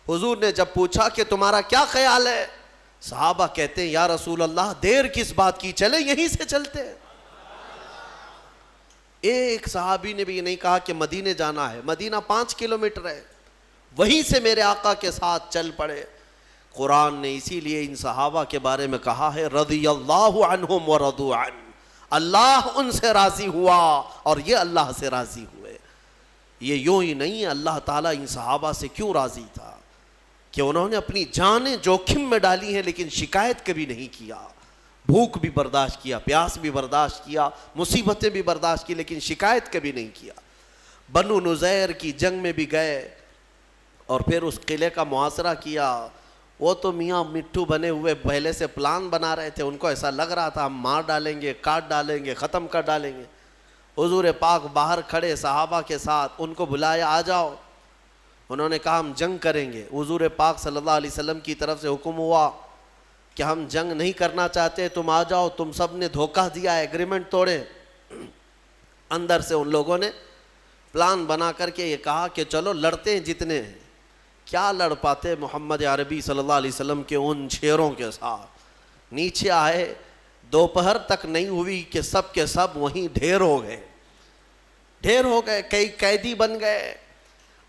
حضور نے جب پوچھا کہ تمہارا کیا خیال ہے، صحابہ کہتے ہیں یا رسول اللہ دیر کس بات کی، چلے یہیں سے چلتے ہیں. ایک صحابی نے بھی یہ نہیں کہا کہ مدینے جانا ہے، مدینہ 5 کلومیٹر ہے، وہیں سے میرے آقا کے ساتھ چل پڑے. قرآن نے اسی لیے ان صحابہ کے بارے میں کہا ہے رضی اللہ عنہم ورضوا عنہ، اللہ ان سے راضی ہوا اور یہ اللہ سے راضی ہوئے. یہ یوں ہی نہیں ہے، اللہ تعالیٰ ان صحابہ سے کیوں راضی تھا کہ انہوں نے اپنی جانیں جوخم میں ڈالی ہیں لیکن شکایت کبھی نہیں کیا. بھوک بھی برداشت کیا، پیاس بھی برداشت کیا، مصیبتیں بھی برداشت کی، لیکن شکایت کبھی نہیں کیا. بنو نذیر کی جنگ میں بھی گئے اور پھر اس قلعے کا محاصرہ کیا. وہ تو میاں مٹھو بنے ہوئے پہلے سے پلان بنا رہے تھے، ان کو ایسا لگ رہا تھا ہم مار ڈالیں گے، کاٹ ڈالیں گے، ختم کر ڈالیں گے. حضور پاک باہر کھڑے صحابہ کے ساتھ، ان کو بلایا آ جاؤ. انہوں نے کہا ہم جنگ کریں گے. حضور پاک صلی اللہ علیہ وسلم کی طرف سے حکم ہوا کہ ہم جنگ نہیں کرنا چاہتے، تم آ جاؤ، تم سب نے دھوکہ دیا، ایگریمنٹ توڑے. اندر سے ان لوگوں نے پلان بنا کر کے یہ کہا کہ چلو لڑتے ہیں جتنے ہیں. کیا لڑ پاتے محمد عربی صلی اللہ علیہ وسلم کے ان شیروں کے ساتھ. نیچے آئے, دوپہر تک نہیں ہوئی کہ سب کے سب وہیں ڈھیر ہو گئے. کئی قیدی بن گئے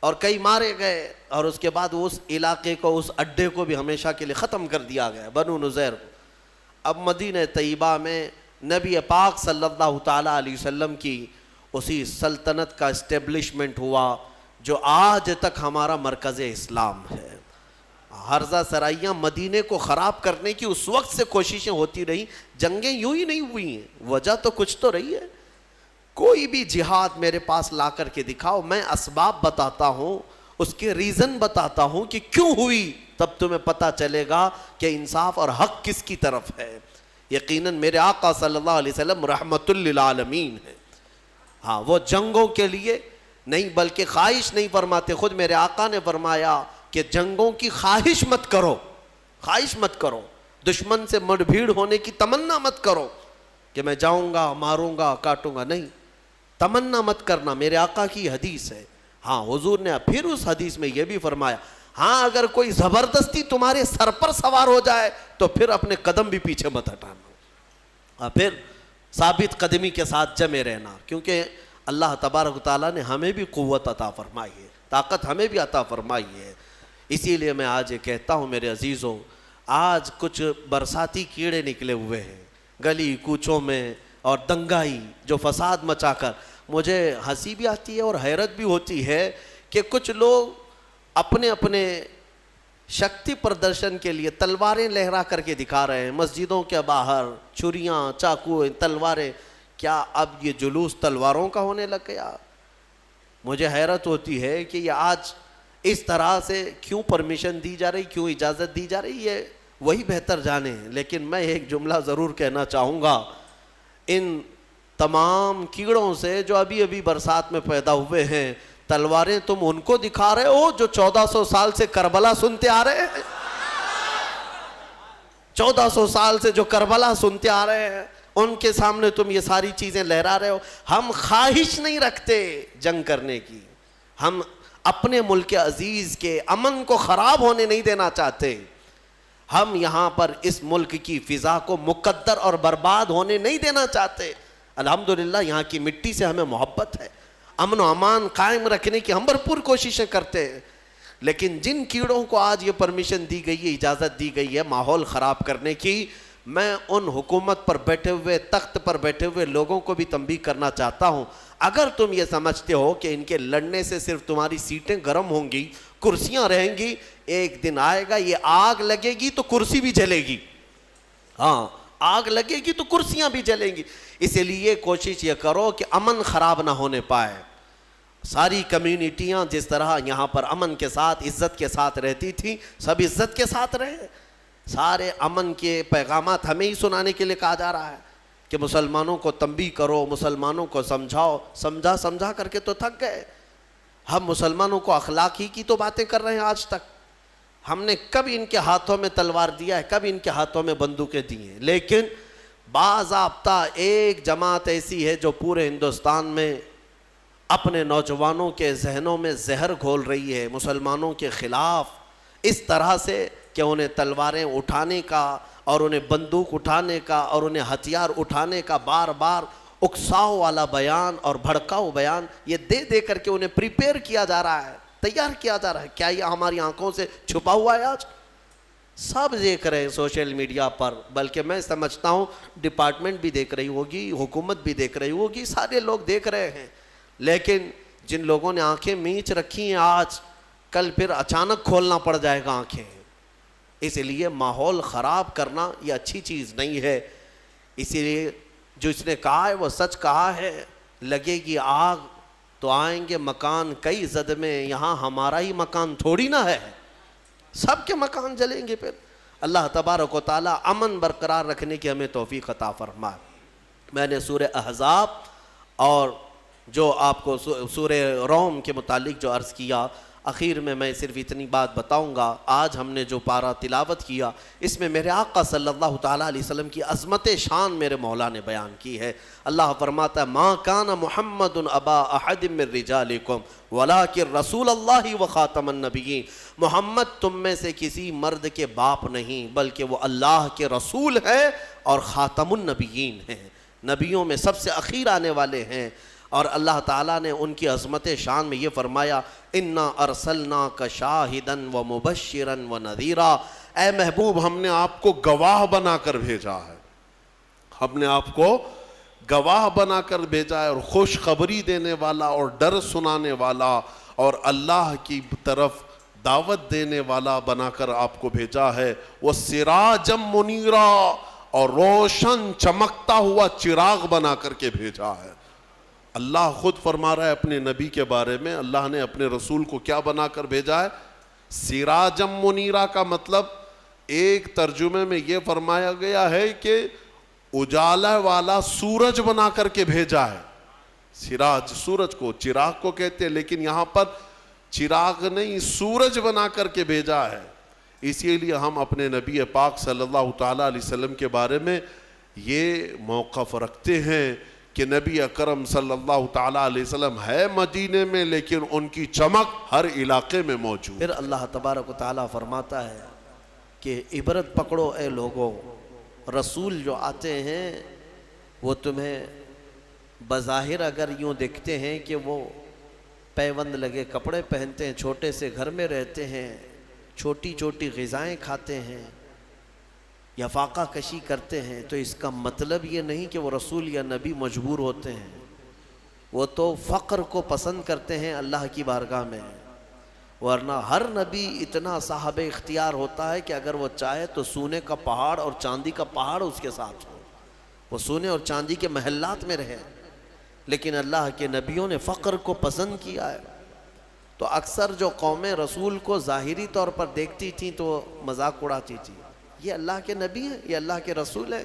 اور کئی مارے گئے, اور اس کے بعد اس علاقے کو, اس اڈے کو بھی ہمیشہ کے لیے ختم کر دیا گیا, بنو نذیر کو. اب مدینہ طیبہ میں نبی پاک صلی اللہ تعالیٰ علیہ وسلم کی اسی سلطنت کا اسٹیبلشمنٹ ہوا جو آج تک ہمارا مرکز اسلام ہے. حرزہ سرائیاں مدینے کو خراب کرنے کی اس وقت سے کوششیں ہوتی رہی, جنگیں یوں ہی نہیں ہوئی ہیں, وجہ تو کچھ تو رہی ہے. کوئی بھی جہاد میرے پاس لا کر کے دکھاؤ, میں اسباب بتاتا ہوں, اس کے ریزن بتاتا ہوں کہ کیوں ہوئی, تب تمہیں پتہ چلے گا کہ انصاف اور حق کس کی طرف ہے. یقیناً میرے آقا صلی اللہ علیہ وسلم رحمت للعالمین ہے. ہاں, وہ جنگوں کے لیے نہیں بلکہ خواہش نہیں فرماتے. خود میرے آقا نے فرمایا کہ جنگوں کی خواہش مت کرو, دشمن سے مڑ بھیڑ ہونے کی تمنا مت کرو کہ میں جاؤں گا, ماروں گا, کاٹوں گا. نہیں, تمنا مت کرنا, میرے آقا کی حدیث ہے. ہاں, حضور نے پھر اس حدیث میں یہ بھی فرمایا, ہاں اگر کوئی زبردستی تمہارے سر پر سوار ہو جائے تو پھر اپنے قدم بھی پیچھے مت ہٹانا, پھر ثابت قدمی کے ساتھ جمے رہنا, کیونکہ اللہ تبارک و تعالیٰ نے ہمیں بھی قوت عطا فرمائی ہے, طاقت ہمیں بھی عطا فرمائی ہے. اسی لیے میں آج یہ کہتا ہوں میرے عزیزوں, آج کچھ برساتی کیڑے نکلے ہوئے ہیں گلی کوچوں میں, اور دنگائی جو فساد مچا کر, مجھے ہنسی بھی آتی ہے اور حیرت بھی ہوتی ہے کہ کچھ لوگ اپنے شکتی پردرشن کے لیے تلواریں لہرا کر کے دکھا رہے ہیں مسجدوں کے باہر, چھریاں, چاقو, تلواریں. کیا اب یہ جلوس تلواروں کا ہونے لگ گیا؟ مجھے حیرت ہوتی ہے کہ یہ آج اس طرح سے کیوں پرمیشن دی جا رہی, کیوں اجازت دی جا رہی ہے, وہی بہتر جانے. لیکن میں ایک جملہ ضرور کہنا چاہوں گا, ان تمام کیڑوں سے جو ابھی برسات میں پیدا ہوئے ہیں, تلواریں تم ان کو دکھا رہے ہو جو 1400 سال سے کربلا سنتے آ رہے ہیں. 1400 سال سے جو کربلا سنتے آ رہے ہیں, ان کے سامنے تم یہ ساری چیزیں لہرا رہے ہو. ہم خواہش نہیں رکھتے جنگ کرنے کی, ہم اپنے ملک عزیز کے امن کو خراب ہونے نہیں دینا چاہتے. ہم یہاں پر اس ملک کی فضا کو مقدر اور برباد ہونے نہیں دینا چاہتے. الحمدللہ یہاں کی مٹی سے ہمیں محبت ہے, امن و امان قائم رکھنے کی ہم بھرپور کوششیں کرتے ہیں. لیکن جن کیڑوں کو آج یہ پرمیشن دی گئی ہے, اجازت دی گئی ہے ماحول خراب کرنے کی, میں ان حکومت پر بیٹھے ہوئے, تخت پر بیٹھے ہوئے لوگوں کو بھی تنبیہ کرنا چاہتا ہوں. اگر تم یہ سمجھتے ہو کہ ان کے لڑنے سے صرف تمہاری سیٹیں گرم ہوں گی, کرسیاں رہیں گی, ایک دن آئے گا یہ آگ لگے گی تو کرسی بھی جلے گی. ہاں, آگ لگے گی تو کرسیاں بھی جلیں گی. اسی لیے کوشش یہ کرو کہ امن خراب نہ ہونے پائے. ساری کمیونٹیاں جس طرح یہاں پر امن کے ساتھ, عزت کے ساتھ رہتی تھی, سب عزت کے ساتھ رہے. سارے امن کے پیغامات ہمیں ہی سنانے کے لیے کہا جا رہا ہے کہ مسلمانوں کو تنبیہ کرو, مسلمانوں کو سمجھاؤ. سمجھا کر کے تو تھک گئے. ہم مسلمانوں کو اخلاق ہی کی تو باتیں کر رہے ہیں آج تک. ہم نے کب ان کے ہاتھوں میں تلوار دیا ہے, کب ان کے ہاتھوں میں بندوقیں دی ہیں. لیکن باضابطہ ایک جماعت ایسی ہے جو پورے ہندوستان میں اپنے نوجوانوں کے ذہنوں میں زہر گھول رہی ہے مسلمانوں کے خلاف, اس طرح سے کہ انہیں تلواریں اٹھانے کا اور انہیں بندوق اٹھانے کا اور انہیں ہتھیار اٹھانے کا بار بار اکساؤ والا بیان اور بھڑکاؤ بیان یہ دے کر کے انہیں پریپیئر کیا جا رہا ہے, تیار کیا جا رہا ہے. کیا یہ ہماری آنکھوں سے چھپا ہوا ہے؟ آج سب دیکھ رہے ہیں سوشل میڈیا پر, بلکہ میں سمجھتا ہوں ڈپارٹمنٹ بھی دیکھ رہی ہوگی, حکومت بھی دیکھ رہی ہوگی, سارے لوگ دیکھ رہے ہیں. لیکن جن لوگوں نے آنکھیں میچ رکھی ہیں آج, کل پھر اچانک کھولنا پڑ جائے گا آنکھیں. اس لیے ماحول خراب کرنا یہ اچھی چیز نہیں ہے. اسی لیے جو اس نے کہا ہے وہ سچ کہا ہے, لگے گی آگ تو آئیں گے مکان کئی زد میں, یہاں ہمارا ہی مکان تھوڑی نہ ہے, سب کے مکان جلیں گے. پھر اللہ تبارک و تعالیٰ امن برقرار رکھنے کی ہمیں توفیق عطا فرمائے. میں نے سورہ احزاب اور جو آپ کو سورہ روم کے متعلق جو عرض کیا, اخیر میں صرف اتنی بات بتاؤں گا، آج ہم نے جو پارہ تلاوت کیا اس میں میرے آقا صلی اللہ تعالیٰ علیہ وسلم کی عظمت شان میرے مولا نے بیان کی ہے۔ اللہ فرماتا ہے ما کان محمد ابا احد من رجالکم ولکن رسول اللہ و خاتم النبیین، محمد تم میں سے کسی مرد کے باپ نہیں بلکہ وہ اللہ کے رسول ہے اور خاتم النبیین ہیں، نبیوں میں سب سے اخیر آنے والے ہیں۔ اور اللہ تعالیٰ نے ان کی عظمت شان میں یہ فرمایا انا ارسلناک شاہدا و مبشرا و نذیرا، اے محبوب ہم نے آپ کو گواہ بنا کر بھیجا ہے، ہم نے آپ کو گواہ بنا کر بھیجا ہے اور خوشخبری دینے والا اور ڈر سنانے والا اور اللہ کی طرف دعوت دینے والا بنا کر آپ کو بھیجا ہے، وہ سراجا منیرا، اور روشن چمکتا ہوا چراغ بنا کر کے بھیجا ہے۔ اللہ خود فرما رہا ہے اپنے نبی کے بارے میں، اللہ نے اپنے رسول کو کیا بنا کر بھیجا ہے؟ سراجا منیرا کا مطلب ایک ترجمے میں یہ فرمایا گیا ہے کہ اجالا والا سورج بنا کر کے بھیجا ہے۔ سراج سورج کو، چراغ کو کہتے ہیں، لیکن یہاں پر چراغ نہیں سورج بنا کر کے بھیجا ہے۔ اسی لیے ہم اپنے نبی پاک صلی اللہ تعالیٰ علیہ وسلم کے بارے میں یہ موقف رکھتے ہیں کہ نبی اکرم صلی اللہ تعالیٰ علیہ وسلم ہے مدینے میں لیکن ان کی چمک ہر علاقے میں موجود۔ پھر اللہ تبارک و تعالیٰ فرماتا ہے کہ عبرت پکڑو اے لوگوں، رسول جو آتے ہیں وہ تمہیں بظاہر اگر یوں دیکھتے ہیں کہ وہ پیوند لگے کپڑے پہنتے ہیں، چھوٹے سے گھر میں رہتے ہیں، چھوٹی چھوٹی غذائیں کھاتے ہیں یا فاقہ کشی کرتے ہیں، تو اس کا مطلب یہ نہیں کہ وہ رسول یا نبی مجبور ہوتے ہیں، وہ تو فقر کو پسند کرتے ہیں اللہ کی بارگاہ میں، ورنہ ہر نبی اتنا صاحب اختیار ہوتا ہے کہ اگر وہ چاہے تو سونے کا پہاڑ اور چاندی کا پہاڑ اس کے ساتھ ہو، وہ سونے اور چاندی کے محلات میں رہے، لیکن اللہ کے نبیوں نے فقر کو پسند کیا ہے۔ تو اکثر جو قومیں رسول کو ظاہری طور پر دیکھتی تھیں تو وہ مذاق اڑاتی تھی، یہ اللہ کے نبی ہیں، یہ اللہ کے رسول ہیں،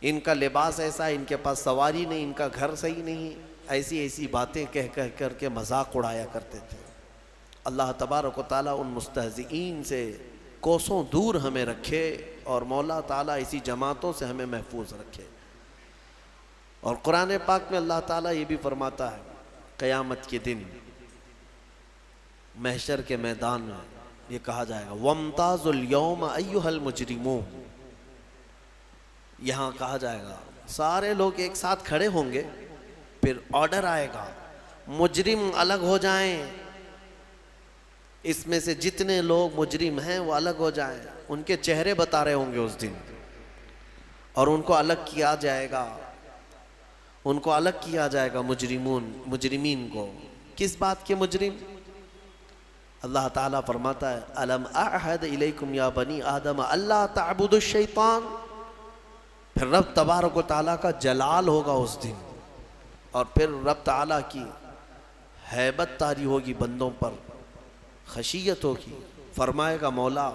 ان کا لباس ایسا ہے، ان کے پاس سواری نہیں، ان کا گھر صحیح نہیں، ایسی ایسی باتیں کہہ کر کے مذاق اڑایا کرتے تھے۔ اللہ تبارک و تعالیٰ ان مستہزئین سے کوسوں دور ہمیں رکھے اور مولا تعالیٰ اسی جماعتوں سے ہمیں محفوظ رکھے۔ اور قرآن پاک میں اللہ تعالیٰ یہ بھی فرماتا ہے قیامت کے دن محشر کے میدان میں یہ کہا جائے گا وَامْتَازُوا الْيَوْمَ أَيُّهَا الْمُجْرِمُونَ، یہاں کہا جائے گا سارے لوگ ایک ساتھ کھڑے ہوں گے، پھر آرڈر آئے گا مجرم الگ ہو جائیں، اس میں سے جتنے لوگ مجرم ہیں وہ الگ ہو جائیں، ان کے چہرے بتا رہے ہوں گے اس دن، اور ان کو الگ کیا جائے گا، ان کو الگ کیا جائے گا مجرمین کو۔ کس بات کے مجرم؟ اللہ تعالیٰ فرماتا ہے الم اعہد الیکم یا بنی آدم اللہ تعبدوا الشیطان، پھر رب تبارک و تعالیٰ کا جلال ہوگا اس دن، اور پھر رب تعالیٰ کی ہیبت طاری ہوگی بندوں پر، خشیت ہوگی، فرمائے گا مولا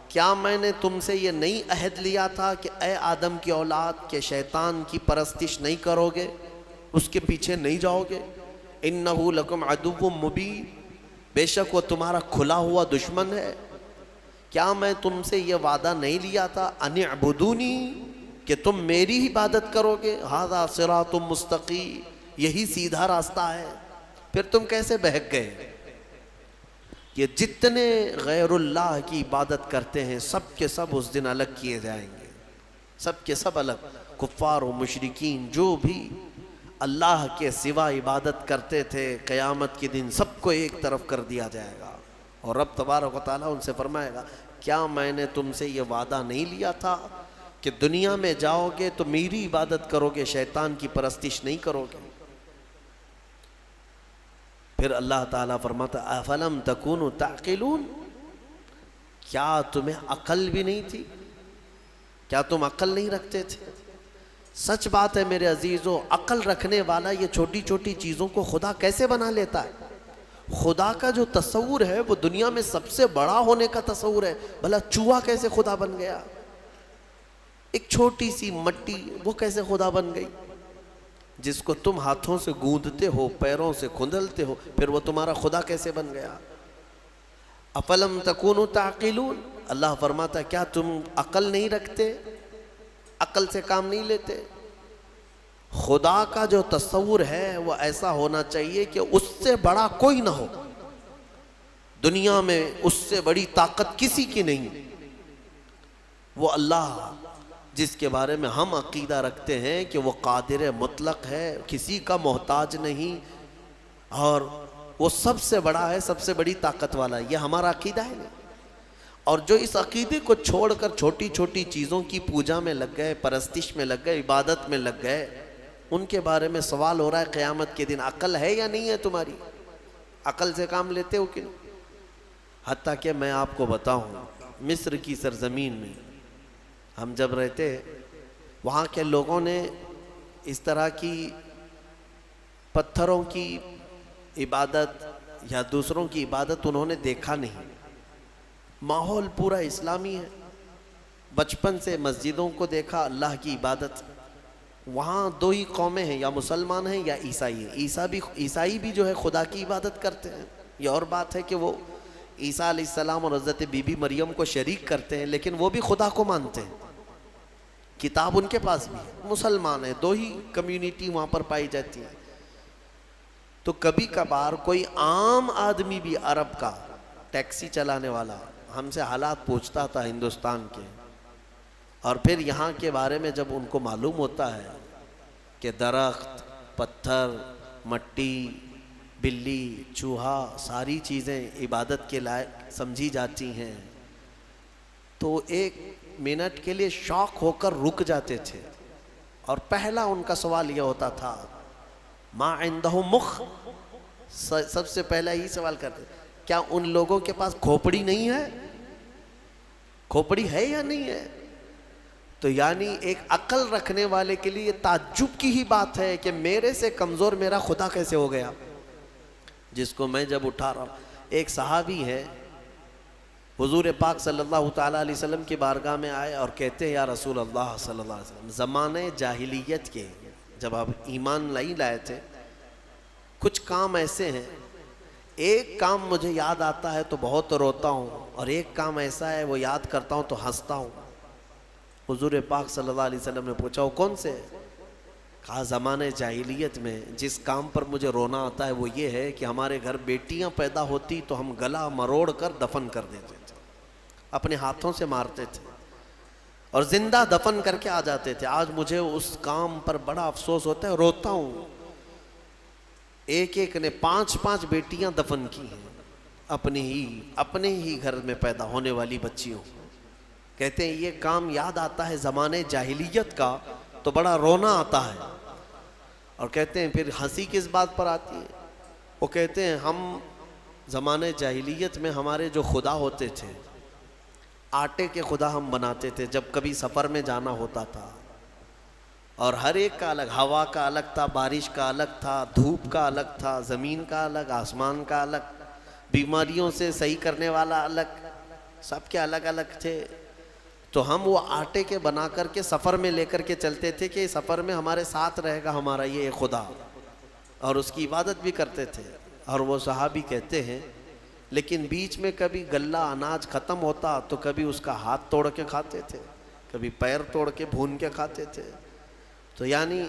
کیا میں نے تم سے یہ نہیں عہد لیا تھا کہ اے آدم کی اولاد کے شیطان کی پرستش نہیں کرو گے، اس کے پیچھے نہیں جاؤ گے، انہ لکم عدو مبین، بے شک وہ تمہارا کھلا ہوا دشمن ہے، کیا میں تم سے یہ وعدہ نہیں لیا تھا ان اعبدونی کہ تم میری عبادت کرو گے، ھذا صراط مستقیم، یہی سیدھا راستہ ہے، پھر تم کیسے بہک گئے؟ یہ جتنے غیر اللہ کی عبادت کرتے ہیں سب کے سب اس دن الگ کیے جائیں گے، سب کے سب الگ، کفار و مشرکین جو بھی اللہ کے سوا عبادت کرتے تھے قیامت کے دن سب کو ایک طرف کر دیا جائے گا، اور رب تبارک و تعالیٰ ان سے فرمائے گا کیا میں نے تم سے یہ وعدہ نہیں لیا تھا کہ دنیا میں جاؤ گے تو میری عبادت کرو گے، شیطان کی پرستش نہیں کرو گے؟ پھر اللہ تعالیٰ فرماتا افلم تکونوا تعقلون، کیا تمہیں عقل بھی نہیں تھی؟ کیا تم عقل نہیں رکھتے تھے؟ سچ بات ہے میرے عزیزو، عقل رکھنے والا یہ چھوٹی چھوٹی چیزوں کو خدا کیسے بنا لیتا ہے؟ خدا کا جو تصور ہے وہ دنیا میں سب سے بڑا ہونے کا تصور ہے، بھلا چوہا کیسے خدا بن گیا؟ ایک چھوٹی سی مٹی وہ کیسے خدا بن گئی؟ جس کو تم ہاتھوں سے گوندتے ہو، پیروں سے کھندلتے ہو، پھر وہ تمہارا خدا کیسے بن گیا؟ افلم تکونوا تعقلون، اللہ فرماتا ہے کیا تم عقل نہیں رکھتے، عقل سے کام نہیں لیتے؟ خدا کا جو تصور ہے وہ ایسا ہونا چاہیے کہ اس سے بڑا کوئی نہ ہو، دنیا میں اس سے بڑی طاقت کسی کی نہیں۔ وہ اللہ جس کے بارے میں ہم عقیدہ رکھتے ہیں کہ وہ قادر مطلق ہے، کسی کا محتاج نہیں، اور وہ سب سے بڑا ہے، سب سے بڑی طاقت والا ہے، یہ ہمارا عقیدہ ہے نا۔ اور جو اس عقیدے کو چھوڑ کر چھوٹی چھوٹی چیزوں کی پوجا میں لگ گئے، پرستش میں لگ گئے، عبادت میں لگ گئے، ان کے بارے میں سوال ہو رہا ہے قیامت کے دن، عقل ہے یا نہیں ہے تمہاری؟ عقل سے کام لیتے ہو کہ نہیں؟ حتیٰ کہ میں آپ کو بتاؤں، مصر کی سرزمین میں ہم جب رہتے، وہاں کے لوگوں نے اس طرح کی پتھروں کی عبادت یا دوسروں کی عبادت انہوں نے دیکھا نہیں۔ ماحول پورا اسلامی ہے، بچپن سے مسجدوں کو دیکھا، اللہ کی عبادت۔ وہاں دو ہی قومیں ہیں، یا مسلمان ہیں یا عیسائی ہیں۔ عیسائی بھی جو ہے خدا کی عبادت کرتے ہیں، یہ اور بات ہے کہ وہ عیسیٰ علیہ السلام اور حضرت بی بی مریم کو شریک کرتے ہیں، لیکن وہ بھی خدا کو مانتے ہیں، کتاب ان کے پاس بھی ہے۔ مسلمان ہیں، دو ہی کمیونٹی وہاں پر پائی جاتی ہے۔ تو کبھی کبھار کوئی عام آدمی بھی عرب کا ٹیکسی چلانے والا ہم سے حالات پوچھتا تھا ہندوستان کے، اور پھر یہاں کے بارے میں جب ان کو معلوم ہوتا ہے کہ درخت، پتھر، مٹی، بلی، چوہا، ساری چیزیں عبادت کے لائق سمجھی جاتی ہیں، تو ایک منٹ کے لیے شاک ہو کر رک جاتے تھے، اور پہلا ان کا سوال یہ ہوتا تھا ما عندہم مخ، سب سے پہلا یہی سوال کرتے، کیا ان لوگوں کے پاس کھوپڑی نہیں ہے؟ کھوپڑی ہے یا نہیں ہے؟ تو یعنی ایک عقل رکھنے والے کے لیے تعجب کی ہی بات ہے کہ میرے سے کمزور میرا خدا کیسے ہو گیا، جس کو میں جب اٹھا رہا ہوں۔ ایک صحابی ہے، حضور پاک صلی اللہ تعالیٰ علیہ وسلم کی بارگاہ میں آئے اور کہتے ہیں یا رسول اللہ صلی اللہ علیہ وسلم، زمانے جاہلیت کے جب آپ ایمان نہیں لائے تھے، کچھ کام ایسے ہیں، ایک کام مجھے یاد آتا ہے تو بہت روتا ہوں، اور ایک کام ایسا ہے وہ یاد کرتا ہوں تو ہنستا ہوں۔ حضور پاک صلی اللہ علیہ وسلم نے پوچھا وہ کون سے؟ کہا زمانے جاہلیت میں جس کام پر مجھے رونا آتا ہے وہ یہ ہے کہ ہمارے گھر بیٹیاں پیدا ہوتی تو ہم گلا مروڑ کر دفن کر دیتے تھے، اپنے ہاتھوں سے مارتے تھے اور زندہ دفن کر کے آ جاتے تھے۔ آج مجھے اس کام پر بڑا افسوس ہوتا ہے، روتا ہوں۔ ایک ایک نے 5 بیٹیاں دفن کی ہیں، اپنے ہی گھر میں پیدا ہونے والی بچیوں۔ کہتے ہیں یہ کام یاد آتا ہے زمانے جاہلیت کا تو بڑا رونا آتا ہے، اور کہتے ہیں پھر ہنسی کس بات پر آتی ہے؟ وہ کہتے ہیں ہم زمانے جاہلیت میں ہمارے جو خدا ہوتے تھے، آٹے کے خدا ہم بناتے تھے جب کبھی سفر میں جانا ہوتا تھا، اور ہر ایک کا الگ، ہوا کا الگ تھا، بارش کا الگ تھا، دھوپ کا الگ تھا، زمین کا الگ، آسمان کا الگ، بیماریوں سے صحیح کرنے والا الگ، سب کے الگ الگ تھے۔ تو ہم وہ آٹے کے بنا کر کے سفر میں لے کر کے چلتے تھے کہ سفر میں ہمارے ساتھ رہے گا ہمارا یہ خدا، اور اس کی عبادت بھی کرتے تھے۔ اور وہ صحابی کہتے ہیں لیکن بیچ میں کبھی غلہ اناج ختم ہوتا تو کبھی اس کا ہاتھ توڑ کے کھاتے تھے، کبھی پیر توڑ کے بھون کے کھاتے تھے۔ تو یعنی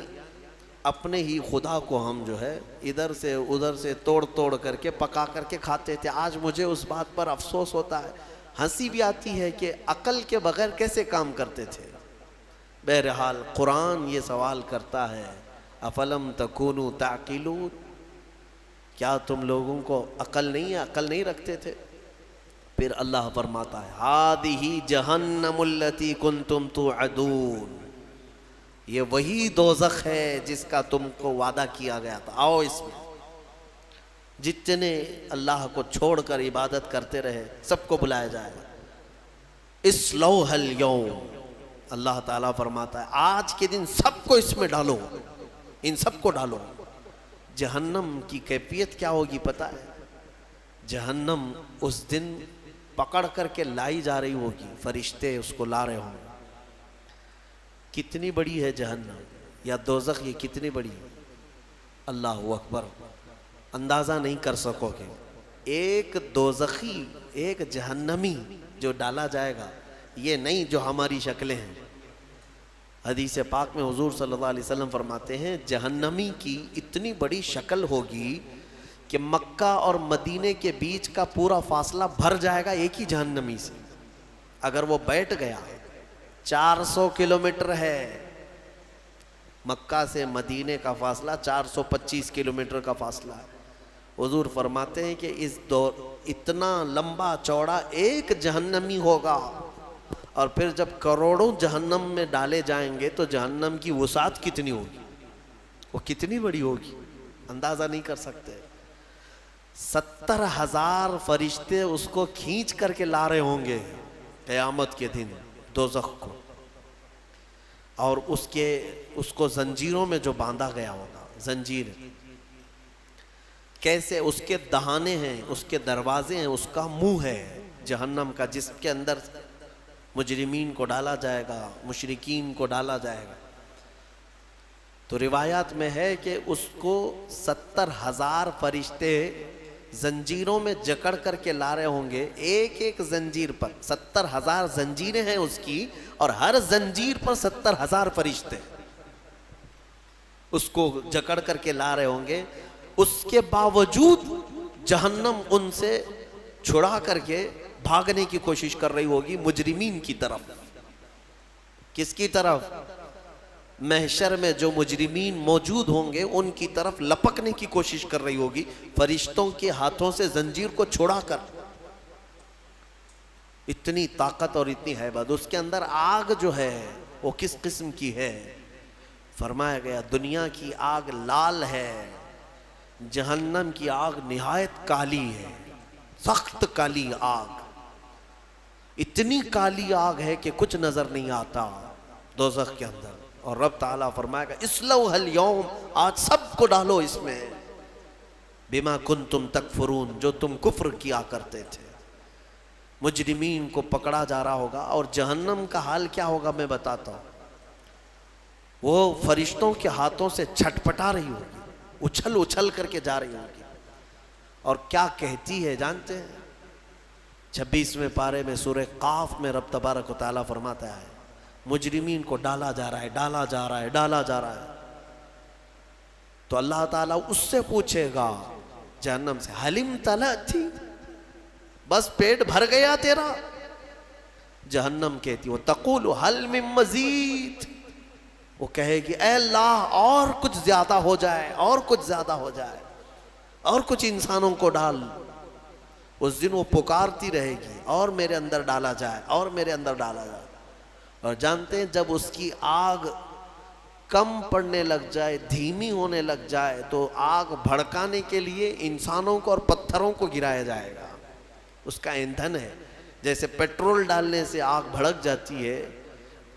اپنے ہی خدا کو ہم جو ہے ادھر سے ادھر سے توڑ کر کے پکا کر کے کھاتے تھے۔ آج مجھے اس بات پر افسوس ہوتا ہے، ہنسی بھی آتی ہے کہ عقل کے بغیر کیسے کام کرتے تھے۔ بہرحال قرآن یہ سوال کرتا ہے افلم تکونوا تعقلون، کیا تم لوگوں کو عقل نہیں ہے، عقل نہیں رکھتے تھے؟ پھر اللہ فرماتا ہے ہذہ جہنم التی کنتم توعدون، یہ وہی دوزخ ہے جس کا تم کو وعدہ کیا گیا تھا، آؤ اس میں۔ جتنے اللہ کو چھوڑ کر عبادت کرتے رہے سب کو بلایا جائے گا۔ اصلوها اليوم، اللہ تعالیٰ فرماتا ہے آج کے دن سب کو اس میں ڈالو، ان سب کو ڈالو۔ جہنم کی کیفیت کیا ہوگی پتہ ہے؟ جہنم اس دن پکڑ کر کے لائی جا رہی ہوگی، فرشتے اس کو لا رہے ہوں گے۔ کتنی بڑی ہے جہنم یا دوزخ، یہ کتنی بڑی ہے؟ اللہ اکبر، اندازہ نہیں کر سکو گے. ایک دوزخی، ایک جہنمی جو ڈالا جائے گا، یہ نہیں جو ہماری شکلیں ہیں. حدیث پاک میں حضور صلی اللہ علیہ وسلم فرماتے ہیں جہنمی کی اتنی بڑی شکل ہوگی کہ مکہ اور مدینے کے بیچ کا پورا فاصلہ بھر جائے گا ایک ہی جہنمی سے. اگر وہ بیٹھ گیا، 400 کلومیٹر ہے مکہ سے مدینے کا فاصلہ، 425 کلومیٹر کا فاصلہ ہے. حضور فرماتے ہیں کہ اس دور اتنا لمبا چوڑا ایک جہنمی ہوگا، اور پھر جب کروڑوں جہنم میں ڈالے جائیں گے تو جہنم کی وسعت کتنی ہوگی، وہ کتنی بڑی ہوگی، اندازہ نہیں کر سکتے. 70,000 فرشتے اس کو کھینچ کر کے لا رہے ہوں گے قیامت کے دن دوزخ کو، اور اس کو زنجیروں میں جو باندھا گیا ہوگا، زنجیر کیسے، اس کے دہانے ہیں، اس کے دروازے ہیں، اس کا منہ ہے جہنم کا، جس کے اندر مجرمین کو ڈالا جائے گا، مشرکین کو ڈالا جائے گا. تو روایات میں ہے کہ اس کو 70,000 فرشتے زنجیروں میں جکڑ کر کے لا رہے ہوں گے. ایک ایک زنجیر پر 70,000 زنجیریں ہیں اس کی، اور ہر زنجیر پر 70,000 فرشتے اس کو جکڑ کر کے لا رہے ہوں گے. اس کے باوجود جہنم ان سے چھڑا کر کے بھاگنے کی کوشش کر رہی ہوگی مجرمین کی طرف. کس کی طرف؟ محشر میں جو مجرمین موجود ہوں گے ان کی طرف لپکنے کی کوشش کر رہی ہوگی فرشتوں کے ہاتھوں سے زنجیر کو چھڑا کر. اتنی طاقت اور اتنی ہیبت. اس کے اندر آگ جو ہے وہ کس قسم کی ہے؟ فرمایا گیا دنیا کی آگ لال ہے، جہنم کی آگ نہایت کالی ہے، سخت کالی آگ. اتنی کالی آگ ہے کہ کچھ نظر نہیں آتا دوزخ کے اندر. اور رب تعالیٰ فرمائے گا اسلوہ اليوم، آج سب کو ڈالو اس میں، بما کنتم تکفرون، جو تم کفر کیا کرتے تھے. مجرمین کو پکڑا جا رہا ہوگا، اور جہنم کا حال کیا ہوگا میں بتاتا ہوں. وہ فرشتوں کے ہاتھوں سے چھٹپٹا رہی ہوگی، اچھل اچھل کر کے جا رہی ہوگی. اور کیا کہتی ہے جانتے ہیں؟ 26ویں پارے میں سورہ قاف میں رب تبارک و تعالیٰ فرماتا ہے مجرمین کو ڈالا جا رہا ہے، ڈالا جا رہا ہے، ڈالا جا رہا ہے. تو اللہ تعالیٰ اس سے پوچھے گا جہنم سے حلم تلأتی، بس پیٹ بھر گیا تیرا؟ جہنم کہتی وہ تقول حل من مزید، وہ کہے گی اے اللہ اور کچھ زیادہ ہو جائے، اور کچھ زیادہ ہو جائے، اور کچھ انسانوں کو ڈال. اس دن وہ پکارتی رہے گی اور میرے اندر ڈالا جائے، اور میرے اندر ڈالا جائے. اور جانتے ہیں جب اس کی آگ کم پڑنے لگ جائے، دھیمی ہونے لگ جائے، تو آگ بھڑکانے کے لیے انسانوں کو اور پتھروں کو گرایا جائے گا. اس کا ایندھن ہے. جیسے پیٹرول ڈالنے سے آگ بھڑک جاتی ہے،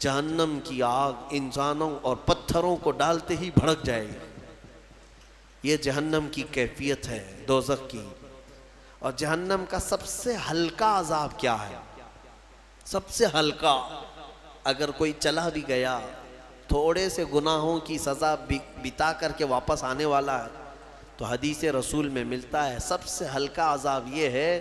جہنم کی آگ انسانوں اور پتھروں کو ڈالتے ہی بھڑک جائے گی. یہ جہنم کی کیفیت ہے دوزخ کی. اور جہنم کا سب سے ہلکا عذاب کیا ہے؟ سب سے ہلکا، اگر کوئی چلا بھی گیا، تھوڑے سے گناہوں کی سزا بتا کر کے واپس آنے والا ہے، تو حدیث رسول میں ملتا ہے سب سے ہلکا عذاب یہ ہے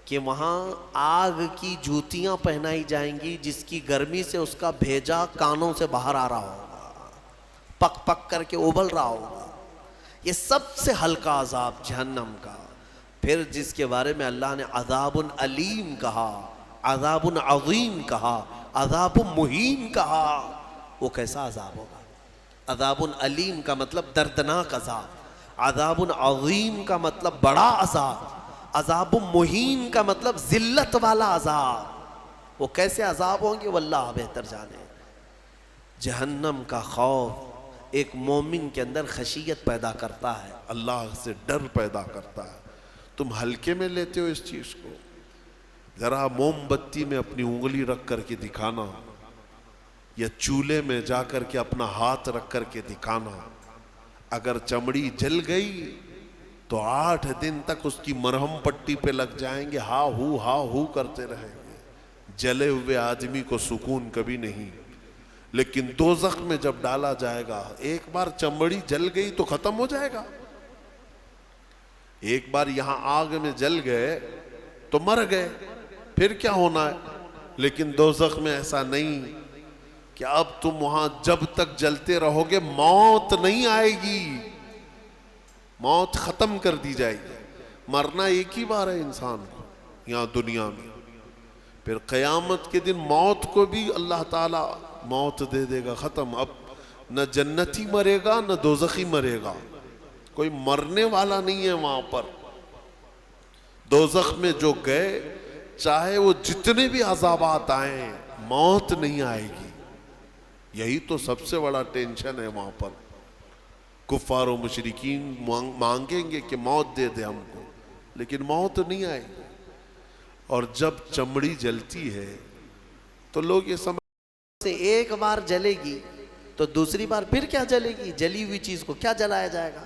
کہ وہاں آگ کی جوتیاں پہنائی جائیں گی جس کی گرمی سے اس کا بھیجا کانوں سے باہر آ رہا ہوگا، پک پک کر کے ابل رہا ہوگا. یہ سب سے ہلکا عذاب جہنم کا. پھر جس کے بارے میں اللہ نے عذاب علیم کہا، عذاب عظیم کہا، عذاب مہین کہا، وہ کیسا عذاب ہوگا؟ عذاب علیم کا مطلب دردناک عذاب، عذاب عظیم کا مطلب بڑا عذاب، عذاب مہین کا مطلب ذلت والا عذاب. وہ کیسے عذاب ہوں گے واللہ بہتر جانے. جہنم کا خوف ایک مومن کے اندر خشیت پیدا کرتا ہے، اللہ سے ڈر پیدا کرتا ہے. تم ہلکے میں لیتے ہو اس چیز کو. ذرا موم بتی میں اپنی انگلی رکھ کر کے دکھانا، یا چولہے میں جا کر کے اپنا ہاتھ رکھ کر کے دکھانا، اگر چمڑی جل گئی تو 8 دن تک اس کی مرہم پٹی پہ لگ جائیں گے، ہا ہو کرتے رہیں گے. جلے ہوئے آدمی کو سکون کبھی نہیں. لیکن دوزخ میں جب ڈالا جائے گا، ایک بار چمڑی جل گئی تو ختم ہو جائے گا. ایک بار یہاں آگ میں جل گئے تو مر گئے، پھر کیا ہونا ہے. لیکن دوزخ میں ایسا نہیں کہ اب تم وہاں جب تک جلتے رہو گے موت نہیں آئے گی، موت ختم کر دی جائے گی. مرنا ایک ہی بار ہے انسان کو یہاں دنیا میں، پھر قیامت کے دن موت کو بھی اللہ تعالی موت دے دے گا، ختم. اب نہ جنتی مرے گا نہ دوزخی مرے گا، کوئی مرنے والا نہیں ہے وہاں پر. دوزخ میں جو گئے چاہے وہ جتنے بھی عذابات آئیں موت نہیں آئے گی. یہی تو سب سے بڑا ٹینشن ہے وہاں پر. کفار و مشرکین مانگیں گے کہ موت دے دے ہم کو، لیکن موت نہیں آئے گی. اور جب چمڑی جلتی ہے تو لوگ یہ سمجھ سے ایک بار جلے گی تو دوسری بار پھر کیا جلے گی؟ جلی ہوئی چیز کو کیا جلایا جائے گا؟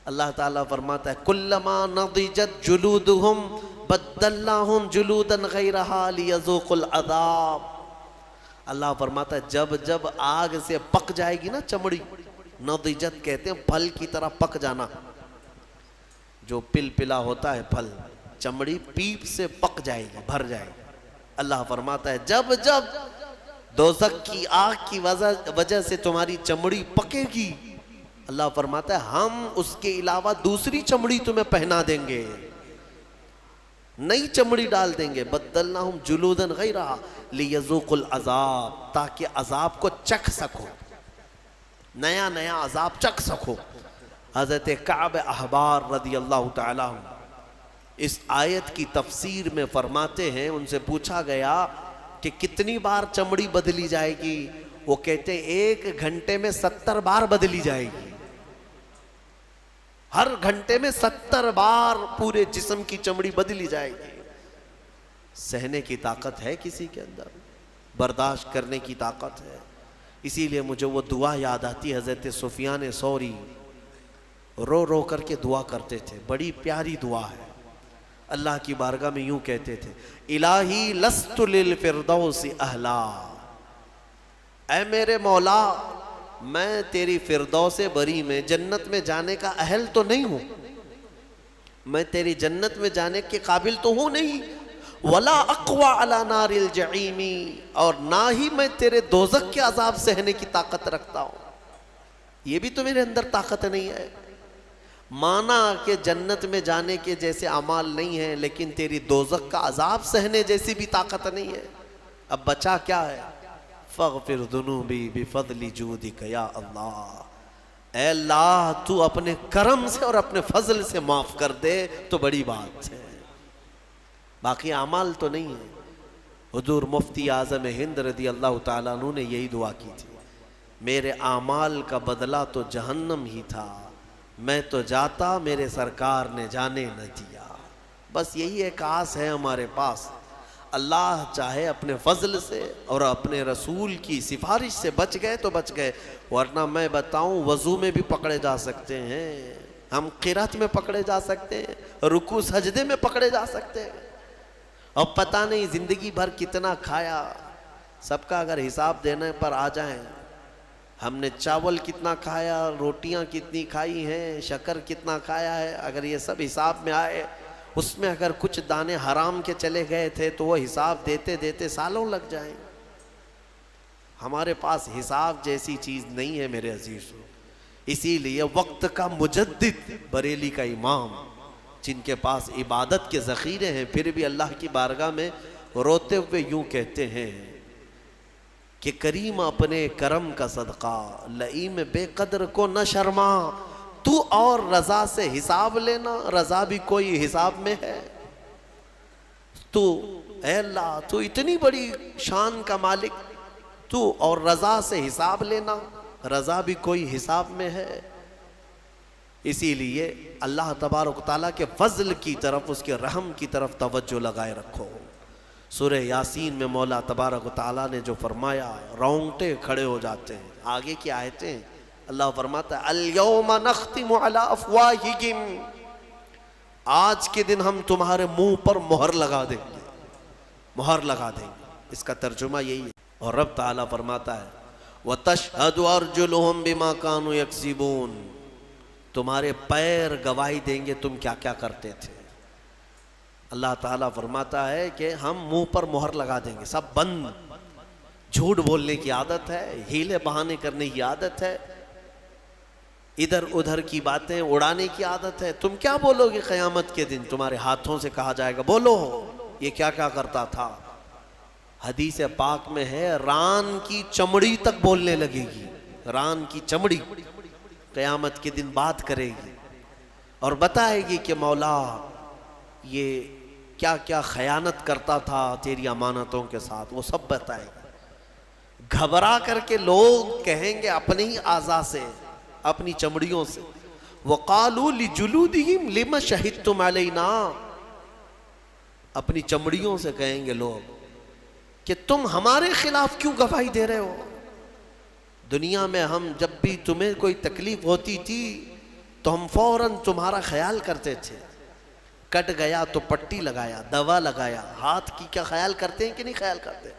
اللہ تعالیٰ فرماتا ہے کلما نضجت جلودہم بدلناہم جلودا غیرہا لیذوقوا العذاب. اللہ فرماتا ہے جب جب آگ سے پک جائے گی نا چمڑی، نضجت کہتے ہیں پھل کی طرح پک جانا، جو پل پلا ہوتا ہے پھل، چمڑی پیپ سے پک جائے گی، بھر جائے گی. اللہ فرماتا ہے جب جب دوزخ کی آگ کی وجہ سے تمہاری چمڑی پکے گی، اللہ فرماتا ہے ہم اس کے علاوہ دوسری چمڑی تمہیں پہنا دیں گے، نئی چمڑی ڈال دیں گے. بدلناہم جلودا غیرہا لیذوقوا العذاب، تاکہ عذاب کو چکھ سکو، نیا نیا عذاب چکھ سکو. حضرت کعب احبار رضی اللہ تعالیٰ عنہ اس آیت کی تفسیر میں فرماتے ہیں، ان سے پوچھا گیا کہ کتنی بار چمڑی بدلی جائے گی؟ وہ کہتے ہیں 1 گھنٹے میں 70 بار بدلی جائے گی. ہر گھنٹے میں 70 بار پورے جسم کی چمڑی بدلی جائے گی. سہنے کی طاقت ہے کسی کے اندر، برداشت کرنے کی طاقت ہے. اسی لیے مجھے وہ دعا یاد آتی، حضرت سفیان ثوری رو رو کر کے دعا کرتے تھے، بڑی پیاری دعا ہے. اللہ کی بارگاہ میں یوں کہتے تھے الہی لست للفردوس اہلا، اے میرے مولا میں تیری فردوس بری میں جنت میں جانے کا اہل تو نہیں ہوں، میں تیری جنت میں جانے کے قابل تو ہوں نہیں. ولا اقوى على نار الجحیم، اور نہ ہی میں تیرے دوزخ کے عذاب سہنے کی طاقت رکھتا ہوں، یہ بھی تو میرے اندر طاقت نہیں ہے. مانا کہ جنت میں جانے کے جیسے اعمال نہیں ہیں، لیکن تیری دوزخ کا عذاب سہنے جیسی بھی طاقت نہیں ہے. اب بچا کیا ہے؟ فاغفر ذنوبی بفضل جودک یا اللہ، اے اللہ تو اپنے کرم سے اور اپنے فضل سے معاف کر دے تو بڑی بات ہے، باقی اعمال تو نہیں ہے. حضور مفتی اعظم ہند رضی اللہ تعالیٰ عنہ نے یہی دعا کی تھی، میرے اعمال کا بدلہ تو جہنم ہی تھا، میں تو جاتا میرے سرکار نے جانے نہ دیا. بس یہی ایک آس ہے ہمارے پاس، اللہ چاہے اپنے فضل سے اور اپنے رسول کی سفارش سے بچ گئے تو بچ گئے، ورنہ میں بتاؤں وضو میں بھی پکڑے جا سکتے ہیں، ہم قرات میں پکڑے جا سکتے ہیں، رکوع سجدے میں پکڑے جا سکتے ہیں. اب پتہ نہیں زندگی بھر کتنا کھایا، سب کا اگر حساب دینے پر آ جائیں، ہم نے چاول کتنا کھایا، روٹیاں کتنی کھائی ہیں، شکر کتنا کھایا ہے، اگر یہ سب حساب میں آئے، اس میں اگر کچھ دانے حرام کے چلے گئے تھے تو وہ حساب دیتے دیتے سالوں لگ جائیں. ہمارے پاس حساب جیسی چیز نہیں ہے میرے عزیزو. اسی لیے وقت کا مجدد بریلی کا امام، جن کے پاس عبادت کے ذخیرے ہیں پھر بھی اللہ کی بارگاہ میں روتے ہوئے یوں کہتے ہیں کہ کریم اپنے کرم کا صدقہ لئیم بے قدر کو نہ شرما، تو اور رضا سے حساب لینا، رضا بھی کوئی حساب میں ہے. تو اے اللہ تو اتنی بڑی شان کا مالک، تو اور رضا سے حساب لینا، رضا بھی کوئی حساب میں ہے. اسی لیے اللہ تبارک و تعالیٰ کے فضل کی طرف، اس کے رحم کی طرف توجہ لگائے رکھو. سورہ یاسین میں مولا تبارک و تعالیٰ نے جو فرمایا رونگٹے کھڑے ہو جاتے ہیں. آگے کی آیتیں اللہ فرماتا ہے الیوم نختم علی افواہہم، آج کے دن ہم تمہارے منہ پر مہر لگا دیں گے، مہر لگا دیں گے. اس کا ترجمہ یہی ہے. اور رب تعالیٰ فرماتا ہے وَتَشْهَدُ أَرْجُلُهُمْ بِمَا كَانُوا يَكْسِبُونَ، تمہارے پیر گواہی دیں گے تم کیا کیا کرتے تھے۔ اللہ تعالیٰ فرماتا ہے کہ ہم منہ پر مہر لگا دیں گے، سب بند۔ جھوٹ بولنے کی عادت ہے، ہیلے بہانے کرنے کی عادت ہے، ادھر ادھر کی باتیں اڑانے کی عادت ہے۔ تم کیا بولو گے قیامت کے دن؟ تمہارے ہاتھوں سے کہا جائے گا بولو یہ کیا کیا کرتا تھا۔ حدیث پاک میں ہے ران کی چمڑی تک بولنے لگے گی، ران کی چمڑی قیامت کے دن بات کرے گی اور بتائے گی کہ مولا یہ کیا کیا خیانت کرتا تھا تیری امانتوں کے ساتھ، وہ سب بتائے گی۔ گھبرا کر کے لوگ کہیں گے اپنے ہی اعضاء سے، اپنی چمڑیوں سے، وَقَالُوا لِجُلُودِهِمْ لِمَ شَهِدتُّمْ عَلَيْنَا، اپنی چمڑیوں سے کہیں گے لوگ کہ تم ہمارے خلاف کیوں گواہی دے رہے ہو؟ دنیا میں ہم جب بھی تمہیں کوئی تکلیف ہوتی تھی تو ہم فوراً تمہارا خیال کرتے تھے، کٹ گیا تو پٹی لگایا، دوا لگایا۔ ہاتھ کی کیا خیال کرتے ہیں کہ نہیں خیال کرتے؟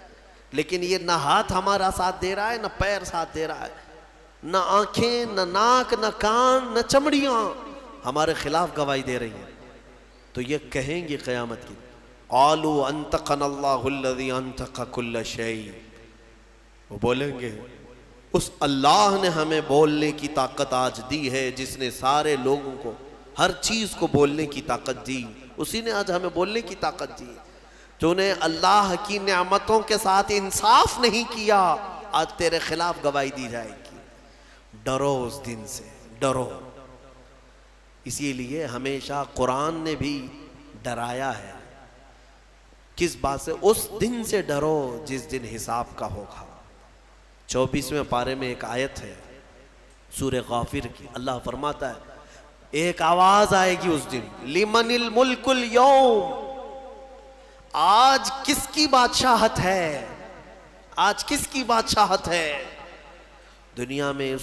لیکن یہ نہ ہاتھ ہمارا ساتھ دے رہا ہے، نہ پیر ساتھ دے رہا ہے، نہ آنکھیں، نہ ناک، نہ کان، نہ چمڑیاں ہمارے خلاف گواہی دے رہی ہیں۔ تو یہ کہیں گے قیامت کی، قالوا انطقنا اللہ الذی انطق کل شیء، وہ بولیں گے اس اللہ نے ہمیں بولنے کی طاقت آج دی ہے، جس نے سارے لوگوں کو ہر چیز کو بولنے کی طاقت دی، اسی نے آج ہمیں بولنے کی طاقت دی۔ تو نے اللہ کی نعمتوں کے ساتھ انصاف نہیں کیا، آج تیرے خلاف گواہی دی جائے گی۔ ڈرو اس دن سے، ڈرو۔ اسی لیے ہمیشہ قرآن نے بھی ڈرایا ہے۔ کس بات سے؟ اس دن سے ڈرو جس دن حساب کا ہوگا۔ 24ویں پارے میں ایک آیت ہے سورہ غافر کی، اللہ فرماتا ہے ایک آواز آئے گی اس دن، لمن الملک اليوم، آج کس کی بادشاہت ہے؟ آج کس کی بادشاہت ہے؟ دنیا میں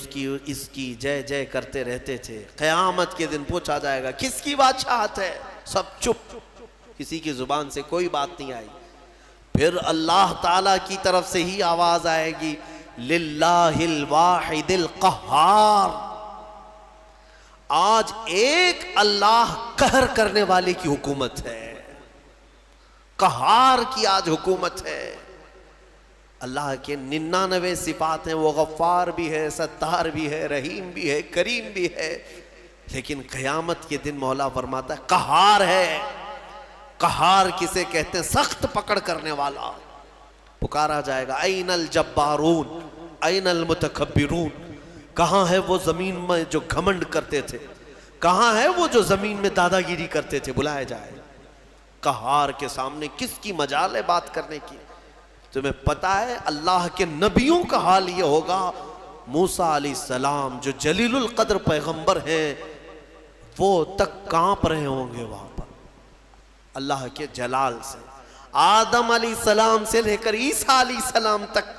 اس کی جے جے کرتے رہتے تھے، قیامت کے دن پوچھا جائے گا کس کی بادشاہت ہے؟ سب چپ، کسی کی زبان سے کوئی بات نہیں آئی۔ پھر اللہ تعالیٰ کی طرف سے ہی آواز آئے گی، للہ الواحد القہار، آج ایک اللہ قہر کرنے والے کی حکومت ہے، قہار کی آج حکومت ہے۔ اللہ کے 99 صفات ہیں، وہ غفار بھی ہے، ستار بھی ہے، رحیم بھی ہے، کریم بھی ہے، لیکن قیامت کے دن مولا فرماتا ہے قہار ہے۔ قہار کسے کہتے ہیں؟ سخت پکڑ کرنے والا۔ پکارا جائے گا این الجبارون این المتکبرون، کہاں ہے وہ زمین میں جو گھمنڈ کرتے تھے، کہاں ہے وہ جو زمین میں دادا گیری کرتے تھے؟ بلائے جائے۔ قہار کے سامنے کس کی مجال ہے بات کرنے کی؟ تمہیں پتا ہے اللہ کے نبیوں کا حال یہ ہوگا، موسیٰ علیہ السلام جو جلیل القدر پیغمبر ہیں وہ تک کانپ رہے ہوں گے وہاں پر اللہ کے جلال سے۔ آدم علیہ السلام سے لے کر عیسیٰ علیہ السلام تک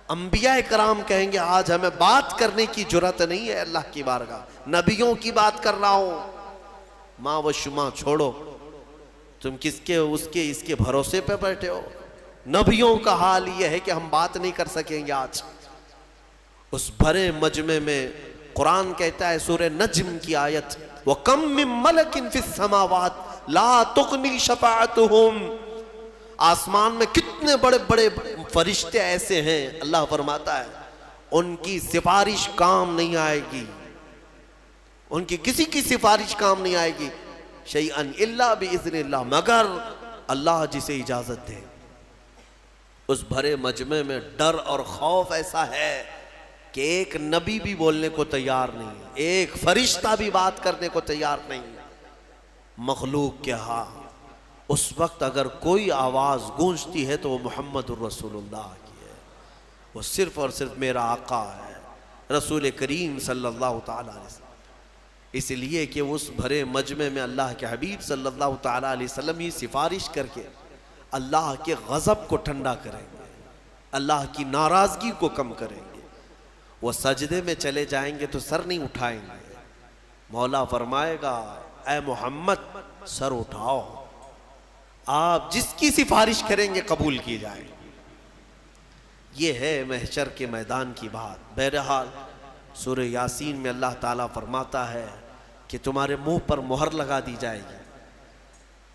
انبیاء کرام کہیں گے آج ہمیں بات کرنے کی جرات نہیں ہے اللہ کی بارگاہ، نبیوں کی بات کر رہا ہوں۔ ماں و شما چھوڑو، تم کس کے اس کے بھروسے پہ بیٹھے ہو؟ نبیوں کا حال یہ ہے کہ ہم بات نہیں کر سکیں گے آج۔ اس بھرے مجمع میں قرآن کہتا ہے سورہ نجم کی آیت، وَكَم مِّن مَلَكٍ فِي السَّمَاوَاتِ لَا تُغْنِي شَفَاعَتُهُمْ، آسمان میں کتنے بڑے بڑے فرشتے ایسے ہیں، اللہ فرماتا ہے ان کی سفارش کام نہیں آئے گی، ان کی کسی کی سفارش کام نہیں آئے گی، شیئن الا باذن اللہ، مگر اللہ جسے اجازت دے۔ اس بھرے مجمع میں ڈر اور خوف ایسا ہے کہ ایک نبی بھی بولنے کو تیار نہیں، ایک فرشتہ بھی بات کرنے کو تیار نہیں۔ مخلوق کے ہاں اس وقت اگر کوئی آواز گونجتی ہے تو وہ محمد الرسول اللہ کی ہے، وہ صرف اور صرف میرا آقا ہے، رسول کریم صلی اللہ تعالیٰ علیہ وسلم۔ اس لیے کہ اس بھرے مجمع میں اللہ کے حبیب صلی اللہ تعالیٰ علیہ وسلم ہی سفارش کر کے اللہ کے غضب کو ٹھنڈا کریں گے، اللہ کی ناراضگی کو کم کریں گے۔ وہ سجدے میں چلے جائیں گے تو سر نہیں اٹھائیں گے، مولا فرمائے گا اے محمد سر اٹھاؤ، آپ جس کی سفارش کریں گے قبول کی جائے۔ یہ ہے محشر کے میدان کی بات۔ بہرحال سورہ یاسین میں اللہ تعالیٰ فرماتا ہے کہ تمہارے منہ پر مہر لگا دی جائے گی،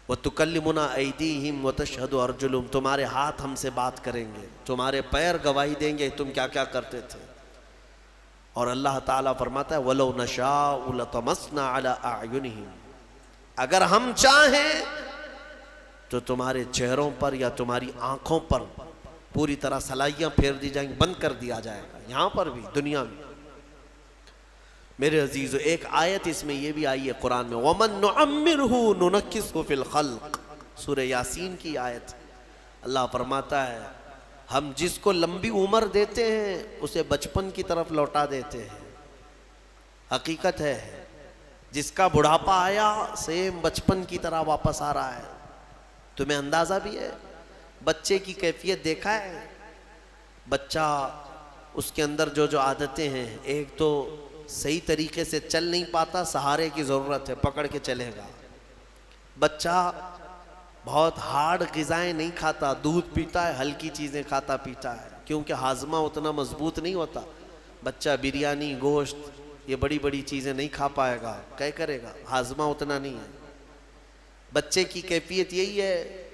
وَتُكَلِّمُنَا أَيْدِيهِمْ وَتَشْهَدُ أَرْجُلُهُمْ، تمہارے ہاتھ ہم سے بات کریں گے، تمہارے پیر گواہی دیں گے تم کیا کیا کرتے تھے۔ اور اللہ تعالیٰ فرماتا ہے وَلَوْ نَشَاءُ لَطَمَسْنَا عَلَىٰ أَعْيُنِهِمْ، اگر ہم چاہیں تو تمہارے چہروں پر یا تمہاری آنکھوں پر پوری طرح سلائیاں پھیر دی جائیں گی، بند کر دیا جائے گا، یہاں پر بھی دنیا میں۔ میرے عزیزو ایک آیت اس میں یہ بھی آئی ہے قرآن میں، وَمَن نُعَمِّرْهُ نُنَكِّسْهُ فِي الْخَلْقِ، سورہ یاسین کی آیت۔ اللہ فرماتا ہے ہم جس کو لمبی عمر دیتے ہیں اسے بچپن کی طرف لوٹا دیتے ہیں۔ حقیقت ہے جس کا بڑھاپا آیا سیم بچپن کی طرح واپس آ رہا ہے۔ تمہیں اندازہ بھی ہے، بچے کی کیفیت دیکھا ہے؟ بچہ اس کے اندر جو عادتیں ہیں، ایک تو صحیح طریقے سے چل نہیں پاتا، سہارے کی ضرورت ہے، پکڑ کے چلے گا۔ بچہ بہت ہارڈ غذائیں نہیں کھاتا، دودھ پیتا ہے، ہلکی چیزیں کھاتا پیتا ہے، کیونکہ ہاضمہ اتنا مضبوط نہیں ہوتا۔ بچہ بریانی، گوشت، یہ بڑی بڑی چیزیں نہیں کھا پائے گا، کیا کرے گا؟ ہاضمہ اتنا نہیں ہے۔ بچے کی کیفیت یہی ہے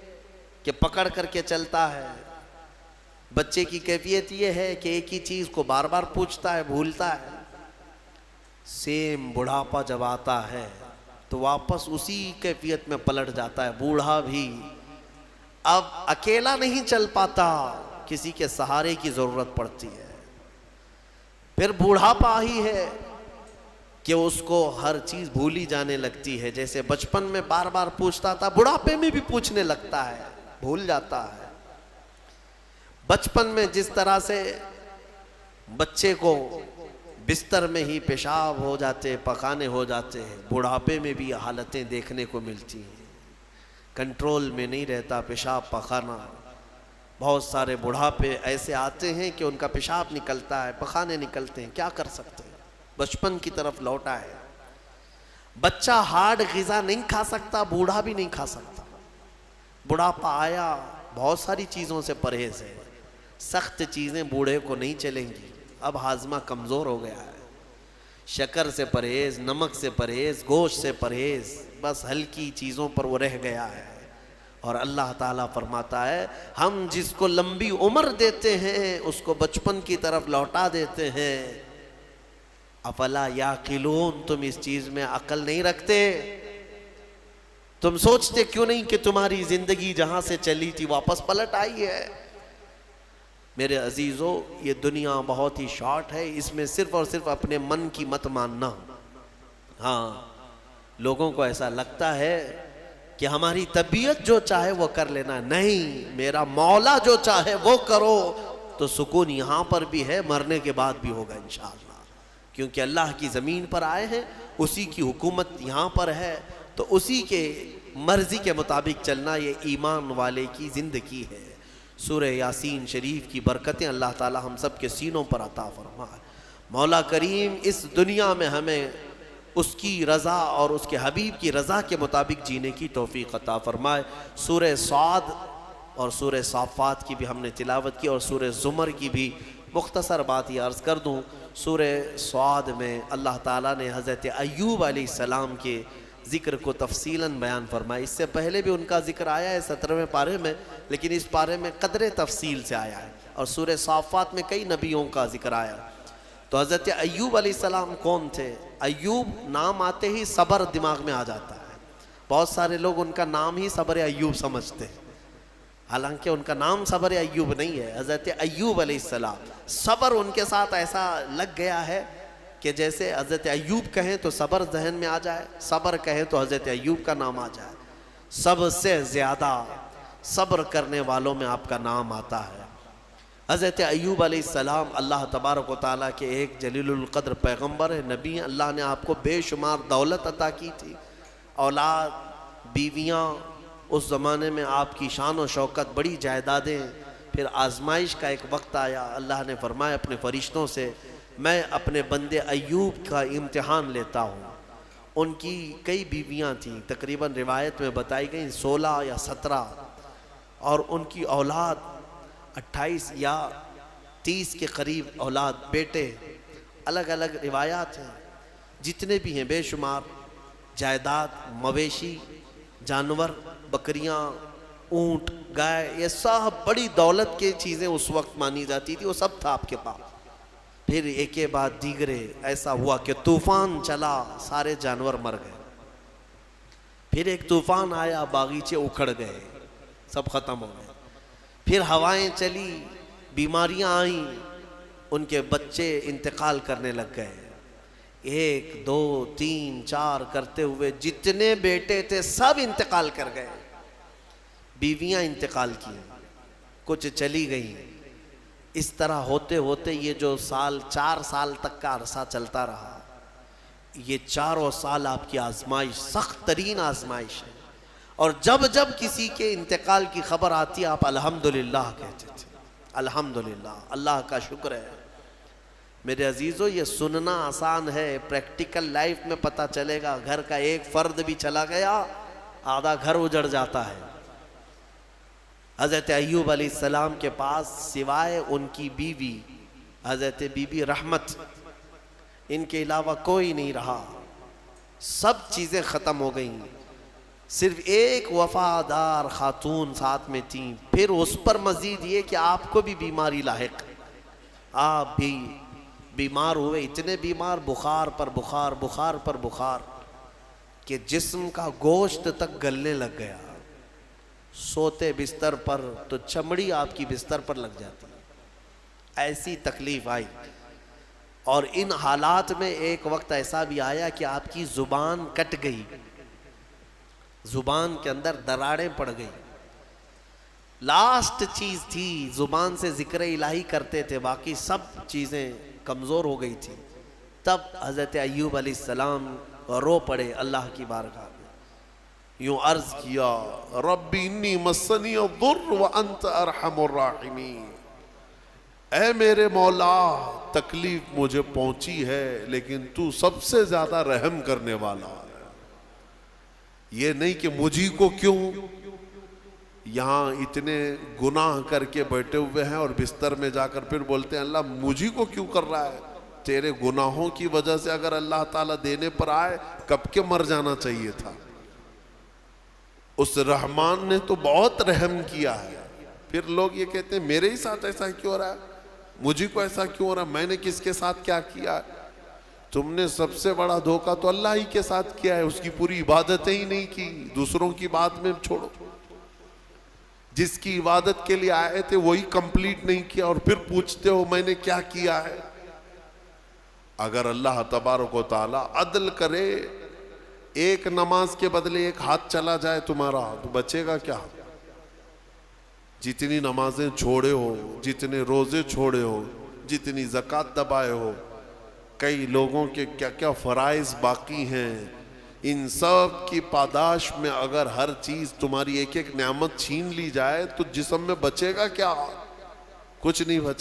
کہ پکڑ کر کے چلتا ہے۔ بچے کی کیفیت یہ ہے کہ ایک ہی چیز کو بار بار پوچھتا ہے، بھولتا ہے۔ سیم بڑھاپا جب آتا ہے تو واپس اسی کیفیت میں پلٹ جاتا ہے۔ بوڑھا بھی اب اکیلا نہیں چل پاتا، کسی کے سہارے کی ضرورت پڑتی ہے۔ پھر بوڑھاپا ہی ہے کہ اس کو ہر چیز بھولی جانے لگتی ہے۔ جیسے بچپن میں بار بار پوچھتا تھا، بڑھاپے میں بھی پوچھنے لگتا ہے، بھول جاتا ہے۔ بچپن میں جس طرح سے بچے کو بستر میں ہی پیشاب ہو جاتے، پخانے ہو جاتے ہیں، بڑھاپے میں بھی حالتیں دیکھنے کو ملتی ہیں۔ کنٹرول میں نہیں رہتا پیشاب پخانا۔ بہت سارے بڑھاپے ایسے آتے ہیں کہ ان کا پیشاب نکلتا ہے، پخانے نکلتے ہیں، کیا کر سکتے ہیں؟ بچپن کی طرف لوٹا ہے۔ بچہ ہارڈ غذا نہیں کھا سکتا، بوڑھا بھی نہیں کھا سکتا۔ بڑھاپا آیا، بہت ساری چیزوں سے پرہیز ہے۔ سخت چیزیں بوڑھے کو نہیں چلیں گی، اب ہاضمہ کمزور ہو گیا ہے۔ شکر سے پرہیز، نمک سے پرہیز، گوشت سے پرہیز، بس ہلکی چیزوں پر وہ رہ گیا ہے۔ اور اللہ تعالیٰ فرماتا ہے ہم جس کو لمبی عمر دیتے ہیں اس کو بچپن کی طرف لوٹا دیتے ہیں۔ افلا یعقلون، تم اس چیز میں عقل نہیں رکھتے؟ تم سوچتے کیوں نہیں کہ تمہاری زندگی جہاں سے چلی تھی واپس پلٹ آئی ہے؟ میرے عزیزو یہ دنیا بہت ہی شارٹ ہے، اس میں صرف اور صرف اپنے من کی مت ماننا۔ ہاں، لوگوں کو ایسا لگتا ہے کہ ہماری طبیعت جو چاہے وہ کر لینا، نہیں، میرا مولا جو چاہے وہ کرو، تو سکون یہاں پر بھی ہے، مرنے کے بعد بھی ہوگا انشاءاللہ۔ کیونکہ اللہ کی زمین پر آئے ہیں، اسی کی حکومت یہاں پر ہے، تو اسی کے مرضی کے مطابق چلنا یہ ایمان والے کی زندگی ہے۔ سورہ یاسین شریف کی برکتیں اللہ تعالی ہم سب کے سینوں پر عطا فرمائے۔ مولا کریم اس دنیا میں ہمیں اس کی رضا اور اس کے حبیب کی رضا کے مطابق جینے کی توفیق عطا فرمائے۔ سورہ صاد اور سورہ صافات کی بھی ہم نے تلاوت کی، اور سورہ زمر کی بھی مختصر بات یہ عرض کر دوں۔ سورہ صاد میں اللہ تعالیٰ نے حضرت ایوب علیہ السلام کے ذکر کو تفصیلاً بیان فرمایا۔ اس سے پہلے بھی ان کا ذکر آیا ہے 17ویں پارے میں، لیکن اس پارے میں قدر تفصیل سے آیا ہے۔ اور سورہ صافات میں کئی نبیوں کا ذکر آیا۔ تو حضرت ایوب علیہ السلام کون تھے؟ ایوب نام آتے ہی صبر دماغ میں آ جاتا ہے۔ بہت سارے لوگ ان کا نام ہی صبر ایوب سمجھتے ہیں، حالانکہ ان کا نام صبر ایوب نہیں ہے۔ حضرت ایوب علیہ السلام، صبر ان کے ساتھ ایسا لگ گیا ہے کہ جیسے حضرت ایوب کہیں تو صبر ذہن میں آ جائے، صبر کہیں تو حضرت ایوب کا نام آ جائے۔ سب سے زیادہ صبر کرنے والوں میں آپ کا نام آتا ہے۔ حضرت ایوب علیہ السلام اللہ تبارک و تعالیٰ کے ایک جلیل القدر پیغمبر ہے، نبی ہیں۔ اللہ نے آپ کو بے شمار دولت عطا کی تھی، اولاد، بیویاں، اس زمانے میں آپ کی شان و شوکت، بڑی جائیدادیں۔ پھر آزمائش کا ایک وقت آیا، اللہ نے فرمایا اپنے فرشتوں سے میں اپنے بندے ایوب کا امتحان لیتا ہوں۔ ان کی کئی بیویاں تھیں، تقریباً روایت میں بتائی گئیں 16 یا 17، اور ان کی اولاد 28 یا 30 کے قریب اولاد بیٹے، الگ الگ روایات ہیں، جتنے بھی ہیں بے شمار، جائیداد، مویشی، جانور، بکریاں، اونٹ، گائے، یہ سب بڑی دولت کی چیزیں اس وقت مانی جاتی تھی، وہ سب تھا آپ کے پاس۔ پھر ایک کے بعد دیگرے ایسا ہوا کہ طوفان چلا، سارے جانور مر گئے۔ پھر ایک طوفان آیا، باغیچے اکھڑ گئے، سب ختم ہو گئے۔ پھر ہوائیں چلی، بیماریاں آئیں، ان کے بچے انتقال کرنے لگ گئے۔ 1 2 3 4 کرتے ہوئے جتنے بیٹے تھے سب انتقال کر گئے۔ بیویاں انتقال کی، کچھ چلی گئیں۔ اس طرح ہوتے ہوتے یہ جو 4 سال تک کا عرصہ چلتا رہا، یہ 4 سال آپ کی آزمائش، سخت ترین آزمائش ہے۔ اور جب جب کسی کے انتقال کی خبر آتی آپ الحمدللہ کہتے تھے، الحمدللہ، اللہ کا شکر ہے۔ میرے عزیزو، یہ سننا آسان ہے، پریکٹیکل لائف میں پتہ چلے گا۔ گھر کا ایک فرد بھی چلا گیا، آدھا گھر اجڑ جاتا ہے۔ حضرت ایوب علیہ السلام کے پاس سوائے ان کی بیوی حضرت بی بی رحمت، ان کے علاوہ کوئی نہیں رہا، سب چیزیں ختم ہو گئیں، صرف ایک وفادار خاتون ساتھ میں تھیں۔ پھر اس پر مزید یہ کہ آپ کو بھی بیماری لاحق، آپ بھی بیمار ہوئے، اتنے بیمار، بخار پر بخار، بخار پر بخار، کہ جسم کا گوشت تک گلنے لگ گیا۔ سوتے بستر پر تو چمڑی آپ کی بستر پر لگ جاتی، ایسی تکلیف آئی۔ اور ان حالات میں ایک وقت ایسا بھی آیا کہ آپ کی زبان کٹ گئی، زبان کے اندر دراڑیں پڑ گئی۔ لاسٹ چیز تھی، زبان سے ذکر الہی کرتے تھے، باقی سب چیزیں کمزور ہو گئی تھی۔ تب حضرت ایوب علیہ السلام رو پڑے اللہ کی بارگاہ میں، یوں عرض کیا، رب انی مسنی الضر وانت ارحم الراحمین، اے میرے مولا تکلیف مجھے پہنچی ہے لیکن تو سب سے زیادہ رحم کرنے والا ہے۔ یہ نہیں کہ مجھی کو کیوں، یہاں اتنے گناہ کر کے بیٹھے ہوئے ہیں اور بستر میں جا کر پھر بولتے ہیں اللہ مجھی کو کیوں کر رہا ہے؟ تیرے گناہوں کی وجہ سے اگر اللہ تعالیٰ دینے پر آئے کب کے مر جانا چاہیے تھا۔ اس رحمان نے تو بہت رحم کیا ہے۔ پھر لوگ یہ کہتے ہیں میرے ہی ساتھ ایسا کیوں ہو رہا ہے، مجھے کو ایسا کیوں ہو رہا ہے، میں نے کس کے ساتھ کیا کیا ہے؟ تم نے سب سے بڑا دھوکہ تو اللہ ہی کے ساتھ کیا ہے، اس کی پوری عبادتیں ہی نہیں کی، دوسروں کی بات میں چھوڑو۔ جس کی عبادت کے لیے آئے تھے وہی کمپلیٹ نہیں کیا اور پھر پوچھتے ہو میں نے کیا کیا ہے۔ اگر اللہ تبارک و تعالی عدل کرے، ایک نماز کے بدلے ایک ہاتھ چلا جائے تمہارا تو بچے گا کیا؟ جتنی نمازیں چھوڑے ہو، جتنے روزے چھوڑے ہو، جتنی زکوٰۃ دبائے ہو، کئی لوگوں کے کیا کیا فرائض باقی ہیں، ان سب کی پاداش میں اگر ہر چیز تمہاری ایک ایک نعمت چھین لی جائے تو جسم میں بچے گا کیا؟ کچھ نہیں بچے۔